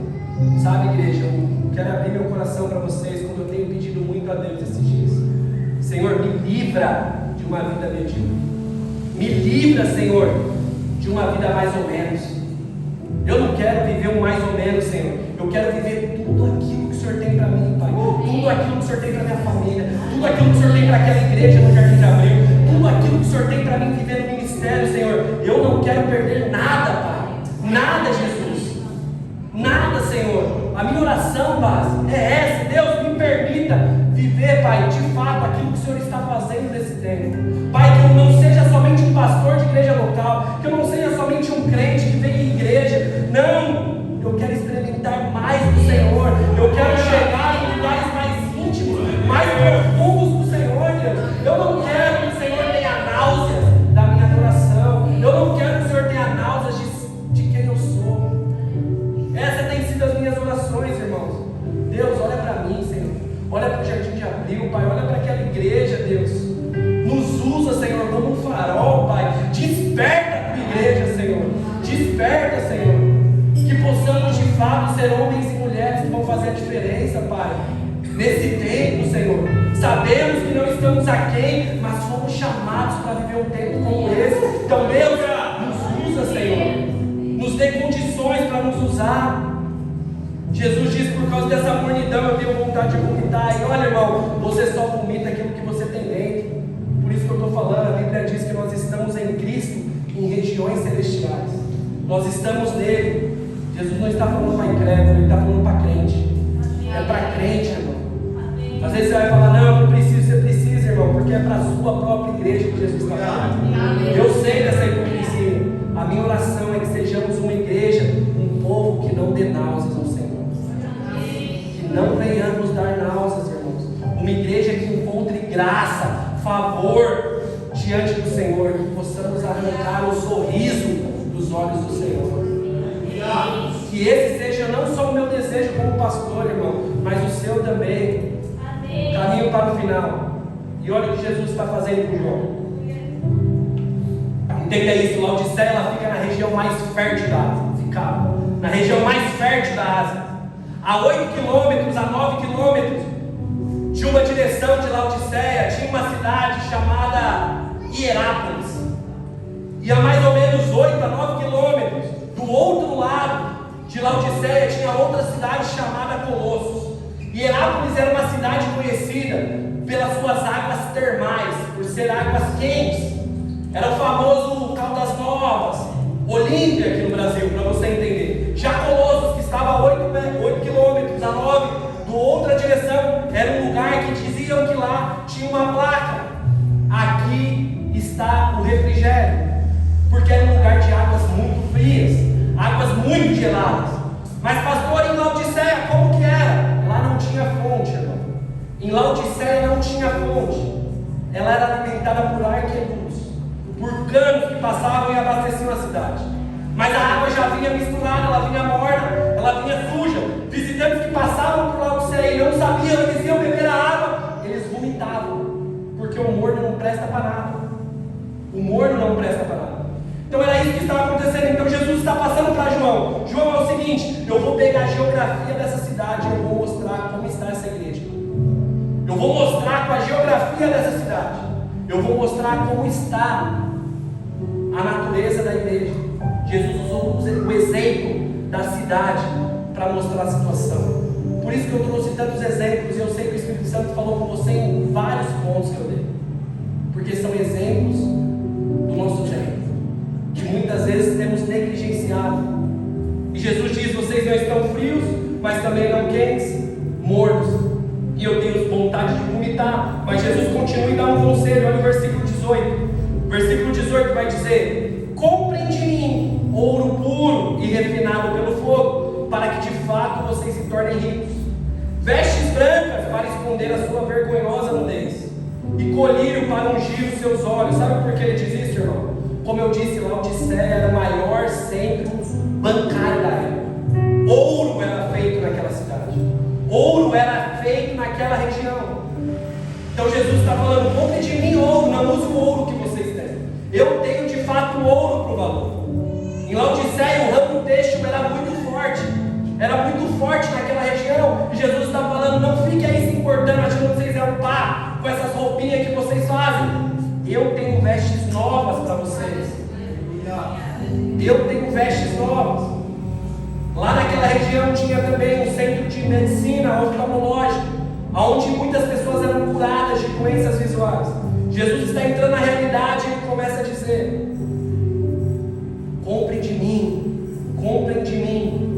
Sabe, igreja, eu quero abrir meu coração para vocês, como eu tenho pedido muito a Deus esses dias. Senhor, me livra de uma vida medíocre. Me livra, Senhor, de uma vida mais ou menos. Eu não quero viver um mais ou menos, Senhor. Eu quero viver tudo aquilo que o Senhor tem para mim, Pai. Tudo aquilo que o Senhor tem para minha família. Tudo aquilo que o Senhor tem para aquela igreja no Jardim de Abril. Tudo aquilo que o Senhor tem para mim viver no ministério, Senhor. Eu não quero perder nada, Pai. Nada, Jesus. Nada, Senhor. A minha oração, base, é essa. Deus, me permita viver, Pai, de fato, aquilo que o Senhor está fazendo nesse tempo. Pai, que eu não seja somente um pastor de igreja local, que eu não seja somente um crente que vem em igreja. Não, eu quero experimentar mais do Senhor. Eu quero chegar em lugares mais íntimos, mais profundos do Senhor, Deus. Eu não quero que o Senhor tenha náuseas da minha adoração. Eu não quero que o Senhor tenha náuseas de quem eu sou. Essa tem sido as minhas orações, irmãos. Deus, olha para mim, Senhor. Olha para o Jardim de Abril, Pai. Olha para aquela igreja, Deus. Nos usa, Senhor, como um farol, Pai. Desperta a tua igreja, Senhor. Desperta, Senhor. Que possamos de fato ser homens e mulheres que vão fazer a diferença, Pai. Nesse tempo, Senhor. Sabemos que não estamos aquém, mas fomos chamados para viver um tempo como esse. Então, Deus, nos usa, Senhor. Nos dê condições para nos usar. Jesus disse: por causa dessa mornidão eu tenho vontade de vomitar. E olha, irmão, você só vomita aquilo que você tem dentro. Por isso que eu estou falando, a Bíblia diz que nós estamos em Cristo, em regiões celestiais. Nós estamos nele. Jesus não está falando para incrédulo, ele está falando para crente. É para crente, irmão. Às vezes você vai falar: não, não preciso. Você precisa, irmão, porque é para a sua própria igreja que Jesus está falando. Eu sei dessa hipocrisia. A minha oração é que sejamos uma igreja, um povo que não dê náuseas ao Senhor. Que não venhamos dar náuseas, irmãos. Uma igreja que encontre graça, favor diante do Senhor, que possamos arrancar o sorriso dos olhos do Senhor. Que esse seja não só o meu desejo como pastor, irmão, mas o seu também. Caminho para o final. E olha o que Jesus está fazendo com João. Entenda isso, Laodiceia, ela fica na região mais fértil da Ásia. Ficava na região mais fértil da Ásia, a 8 quilômetros, a 9 quilômetros de uma direção de Laodiceia, tinha uma cidade chamada Hierápolis. E a mais ou menos 8 a 9 quilômetros do outro lado de Laodiceia tinha outra cidade chamada Colossos. Hierápolis era uma cidade conhecida pelas suas águas termais, por ser águas quentes. Era o famoso Caldas Novas, Olímpia aqui no Brasil, para você entender. Já Colossos, que estava a 8 quilômetros, a 9, do outra direção, era um lugar que diziam que lá tinha uma placa: aqui está o refrigério. Porque era um lugar de águas muito frias, águas muito geladas. Mas pastor, em Laodiceia, como que era? Lá não tinha fonte, irmão. Em Laodiceia não tinha fonte. Ela era alimentada por arquebulos, por canos que passavam e abasteciam a cidade. Mas a água já vinha misturada, ela vinha morna, ela vinha suja. Visitantes que passavam por Laodiceia e não sabiam, eles iam beber a água, eles vomitavam, porque o morno não presta para nada. O morno não presta para nada. Então era isso que estava acontecendo. Então Jesus está passando para João. João, é o seguinte: eu vou pegar a geografia dessa cidade e eu vou mostrar como está essa igreja. Eu vou mostrar com a geografia dessa cidade. Eu vou mostrar como está a natureza da igreja. Jesus usou o exemplo da cidade para mostrar a situação. Por isso que eu trouxe tantos exemplos. E eu sei que o Espírito Santo falou com você em vários pontos que eu dei, porque são exemplos do nosso tempo, que muitas vezes temos negligenciado. E Jesus diz: vocês não estão frios, mas também não quentes, mornos. E eu tenho vontade de vomitar. Mas Jesus continua e dá um conselho. Olha o versículo 18. Versículo 18 vai dizer: comprem de mim ouro puro e refinado pelo fogo, para que de fato vocês se tornem ricos. Vestes brancas para esconder a sua vergonhosa nudez, e colírio para ungir os seus olhos. Sabe por que ele diz isso, irmão? Como eu disse, Laodiceia era o maior centro bancário da época. Ouro era feito naquela cidade. Ouro era feito naquela região. Então Jesus está falando: compre de mim ouro, não use o ouro que vocês têm. Eu tenho de fato ouro para o valor. Em Laodiceia o ramo têxtil era muito forte. Era muito forte naquela região. E Jesus está falando: não fique aí se importando, achando que vocês é um pá com essas roupinhas aí, o que vocês fazem? Eu tenho vestes novas para vocês. Eu tenho vestes novas. Lá naquela região tinha também um centro de medicina oftalmológica, onde muitas pessoas eram curadas de doenças visuais. Jesus está entrando na realidade e ele começa a dizer: comprem de mim,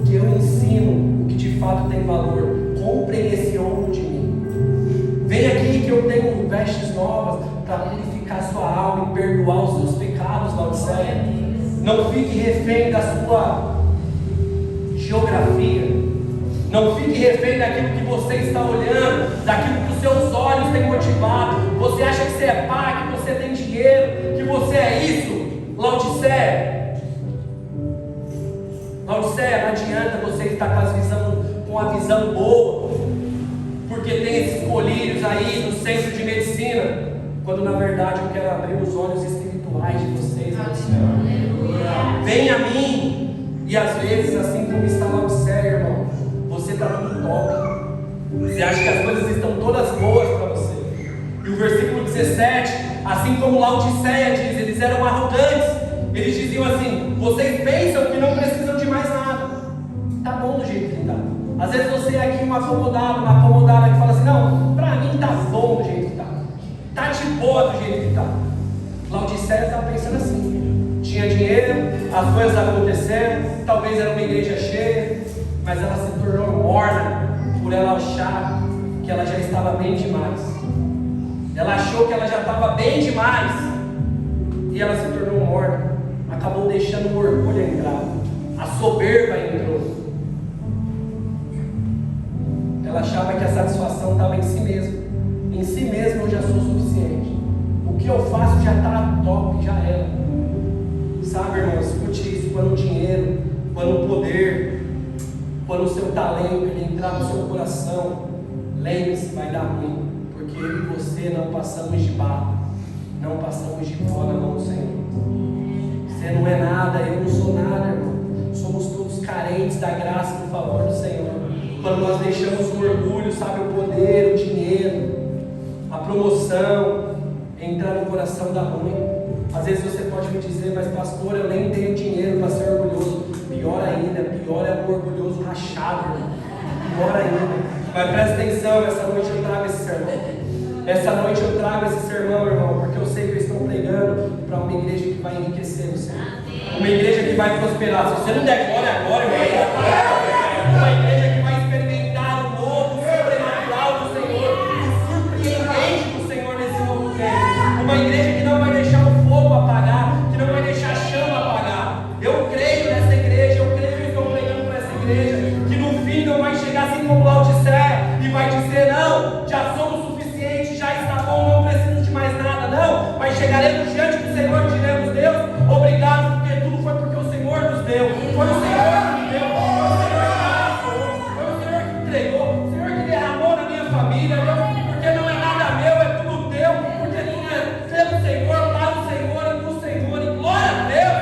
que eu ensino o que de fato tem valor. Comprem esse ouro de mim. Vem aqui que eu tenho vestes novas para purificar sua alma e perdoar os seus pecados, Laodiceia. Não fique refém da sua geografia. Não fique refém daquilo que você está olhando, daquilo que os seus olhos têm motivado. Você acha que você é pai, que você tem dinheiro, que você é isso? Laodiceia, não adianta você estar com a visão boa, porque tem esses colírios aí no centro de medicina, quando na verdade eu quero abrir os olhos espirituais de vocês. Venha a mim. E às vezes, assim como está Laodiceia, irmão, você está tudo top. Você acha que as coisas estão todas boas para você. E o versículo 17, assim como Laodiceia diz, eles eram arrogantes. Eles diziam assim: vocês pensam que não precisam de mais nada. Está bom do jeito que está. Às vezes você é aqui uma acomodada que fala assim: não, para mim está bom do jeito que está. Está de boa do jeito que está. Laodiceia estava pensando assim. Tinha dinheiro, as coisas acontecendo, talvez era uma igreja cheia, mas ela se tornou morna por ela achar que ela já estava bem demais. Ela achou que ela já estava bem demais e ela se tornou morna. Acabou deixando o orgulho entrar, a soberba entrou. Ela achava que a satisfação estava em si mesma. Em si mesmo eu já sou suficiente. O que eu faço já está top, já era. Sabe, irmão, escute isso. Quando o dinheiro, quando o poder, quando o seu talento ele entrar no seu coração, lembre-se, vai dar ruim. Porque eu e você não passamos de barro, não passamos de pó na mão do Senhor. Você não é nada, eu não sou nada, irmão. Somos todos carentes da graça e do favor do Senhor. Quando nós deixamos o orgulho, sabe, o poder, o dinheiro, a promoção, entrar no coração da ruim. Às vezes você pode me dizer: mas pastor, eu nem tenho dinheiro para ser orgulhoso. Pior ainda, pior é o orgulhoso rachado, irmão. Pior ainda. Mas presta atenção, essa noite eu trago esse sermão. Essa noite eu trago esse sermão, irmão, porque eu sei que eles estão pregando para uma igreja que vai enriquecer você. Uma igreja que vai prosperar. Se você não der glória agora, irmão, uma igreja que vai experimentar o novo sobrenatural do Senhor, o surpreendente do Senhor nesse novo tempo. Uma igreja que não vai deixar o fogo apagar, que não vai deixar a chama apagar. Eu creio nessa igreja, eu creio que estou pregando para essa igreja, que no fim não vai chegar assim como Laodiceia e vai dizer: não, já somos suficientes, já está bom, não preciso de mais nada. Não, mas chegaremos diante do Senhor e diremos: Deus, obrigado, porque tudo foi porque o Senhor nos deu. Foi o Senhor que nos deu, foi o Senhor que entregou, o Senhor que derramou na minha família. Porque não é nada meu, é tudo teu, porque tudo é pelo Senhor, para o Senhor e do Senhor. E glória a Deus,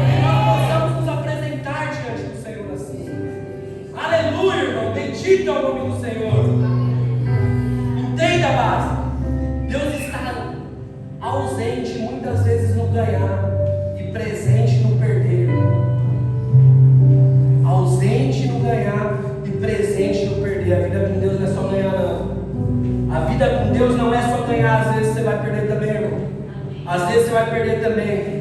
que nós possamos nos apresentar diante do Senhor assim. Aleluia, irmão, bendito é o nome do Senhor. Entenda, basta. Deus está ausente muitas vezes no ganhar e presente no perder. Ausente no ganhar e presente no perder. A vida com Deus não é só ganhar, não. A vida com Deus não é só ganhar. Às vezes você vai perder também, irmão. Às vezes você vai perder também.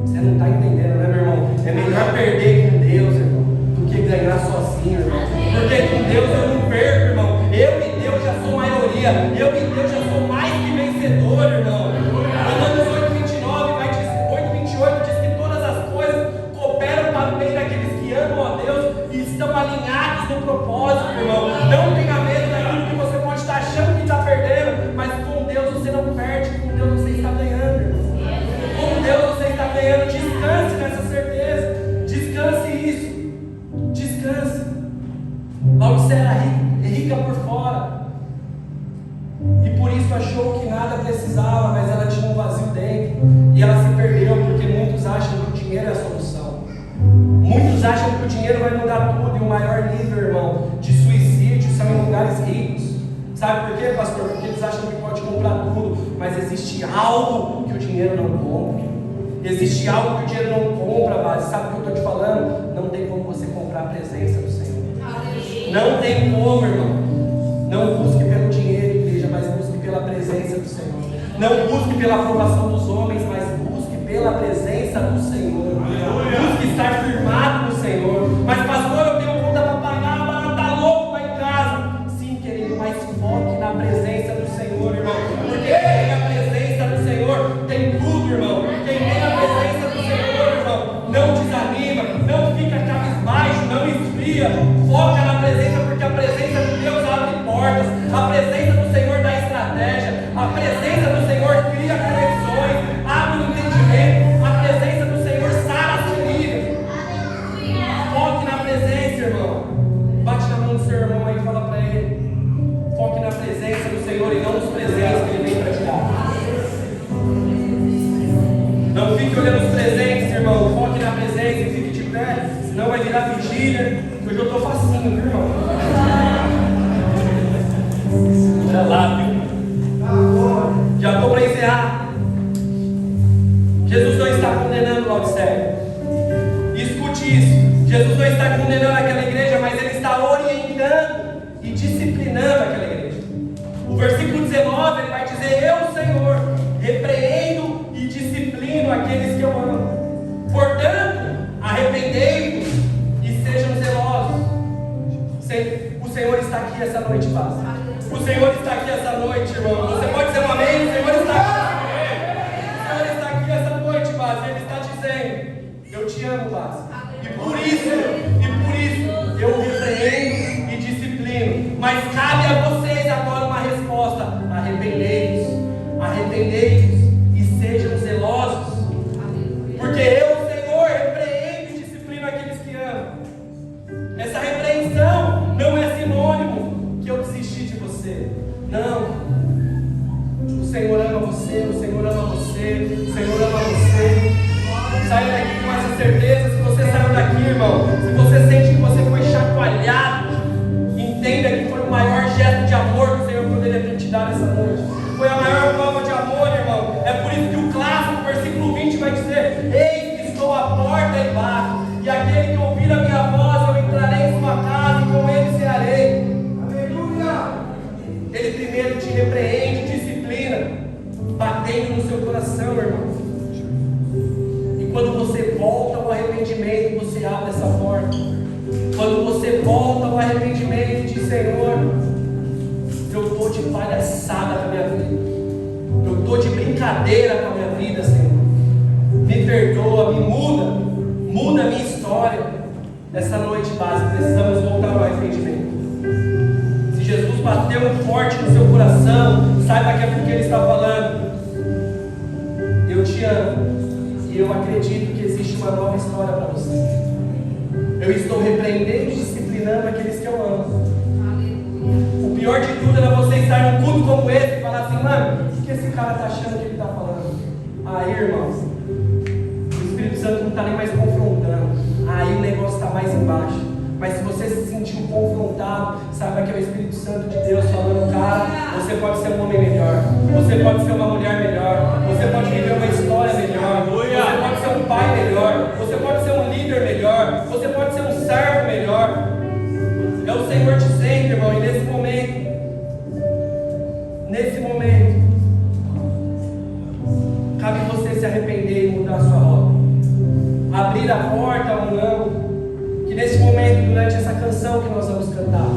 Você não está entendendo, né, meu irmão? É melhor perder com Deus, irmão, do que ganhar sozinho, irmão. Porque com Deus eu não perco, irmão. Eu e Deus já sou maioria. Eu e Deus já sou mais que vencedor, irmão. Romanos 8:29 vai dizer, 8:28 diz que todas as coisas cooperam para o bem daqueles que amam a Deus e estão alinhados no propósito, irmão. Não tenha medo daquilo que você pode estar achando que está perdendo, mas com Deus você não perde, com Deus você está ganhando, irmão. Com Deus você está ganhando. Descanse nessa certeza. Descanse isso. Descanse. Laodiceia era rica por fora. E por isso achou que nada precisava, mas ela tinha um vazio dentro. E ela se perdeu, porque muitos acham que o dinheiro é a solução. Muitos acham que o dinheiro vai mudar tudo. E o maior nível, irmão, de suicídio são em lugares ricos. Sabe por quê, pastor? Porque eles acham que pode comprar tudo, mas existe algo que o dinheiro não compra. Existe algo que o dinheiro não compra, base. Sabe o que eu estou te falando? Não tem como você comprar a presença do Senhor. Não tem como, irmão. Não busque pelo dinheiro, igreja, mas busque pela presença do Senhor. Não busque pela aprovação dos homens, mas busque pela presença do Senhor. Busque estar firmado no Senhor. Mas, pastor, eu tenho conta para pagar, mas está louco lá em casa. Sim, querido, mas foque na presença do Senhor, irmão. Porque a presença do Senhor tem tudo, irmão. Quem tem a presença do Senhor, irmão, não desanima, não fica cabisbaixo, não esfria. Foca na presença, porque a presença de Deus abre portas. A presença do Senhor dá estratégia. A presença do Senhor cria conexões, abre o entendimento. A presença do Senhor sara as feridas. Foque na presença, irmão. Bate na mão do seu irmão aí e fala para ele. Foque na presença do Senhor e não nos presentes que Ele vem para te dar. Não fique olhando os presentes, irmão. Foque na presença e fique de pé. Senão vai virar vigília. Que hoje eu estou facinho, viu, irmão? Olha lá, viu? Já estou para encerrar. Jesus não está condenando Laodiceia. Escute isso. Jesus não está condenando aquela igreja, mas Ele está orientando e disciplinando aquela igreja. O versículo 19, ele vai dizer: eu, Senhor, repreendo e disciplino aqueles que eu amo. Portanto, arrependei-vos e sejam zelosos. O Senhor está aqui essa noite, paz. O Senhor está aqui essa noite, irmão. Você pode dizer um amém? O Senhor está aqui. O Senhor está aqui essa noite, paz. Ele está dizendo: eu te amo, paz. E por isso eu repreendo e disciplino. Mas cabe a vocês agora uma resposta: arrependei-vos e sejam zelosos. Porque eu, Senhor, repreendo e disciplino aqueles que amam. Essa repreensão não é sinônimo que eu desisti de você. Não. O Senhor ama você, o Senhor ama você, o Senhor ama você. Saia daqui com essa certeza. Se você saiu daqui, irmão, se você sente que você foi chacoalhado, entenda que foi o maior gesto de amor que o Senhor poderia ter te dado essa noite. Foi a maior prova de amor, irmão. É por isso que o clássico, versículo 20, vai dizer: eis que estou à porta e bato, e aquele que ouvir a minha voz, eu entrarei em sua casa e com ele cearei. Aleluia! Ele primeiro te repreende, disciplina, batendo no seu coração, irmão. E quando você volta ao arrependimento, você abre essa porta. Quando você volta ao arrependimento e diz: Senhor, eu estou de palhaçada com a minha vida, eu estou de brincadeira com a minha vida, Senhor, me perdoa, me muda a minha história. Essa noite, base, precisamos voltar ao arrependimento. Se Jesus bateu forte no seu coração, saiba que é porque Ele está falando: eu te amo e eu acredito que existe uma nova história para você. Eu estou repreendendo e disciplinando aqueles que eu amo. O pior de tudo era você estar num culto como esse e falar assim: mano, o que esse cara está achando que ele está falando? Aí, irmãos, o Espírito Santo não está nem mais confrontando. Aí o negócio está mais embaixo. Mas se você se sentiu confrontado, saiba que é o Espírito Santo de Deus falando: cara, você pode ser um homem melhor, você pode ser uma mulher melhor, você pode viver uma história melhor, você pode ser um pai melhor, você pode ser um líder melhor, você pode ser um servo melhor. É o Senhor dizendo, irmão, e nesse momento, cabe você se arrepender e mudar a sua rota, abrir a porta ou não. Que nesse momento, durante essa canção que nós vamos cantar,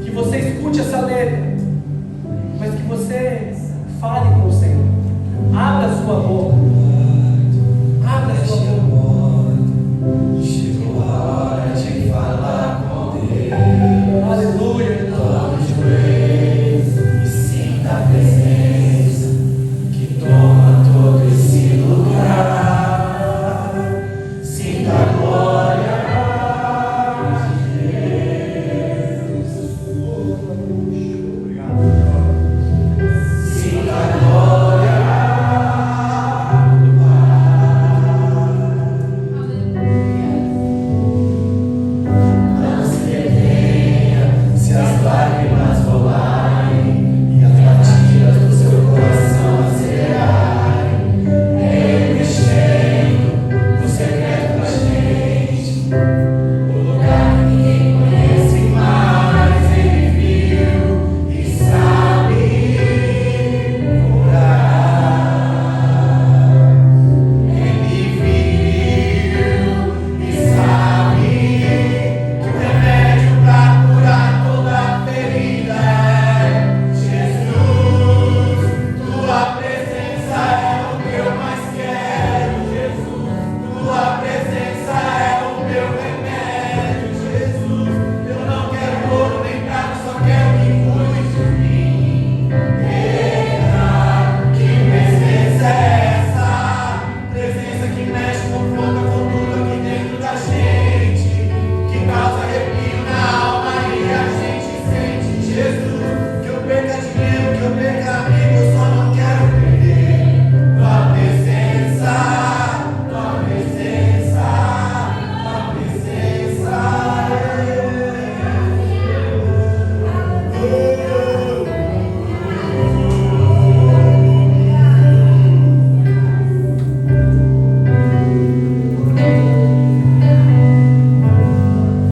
que você escute essa letra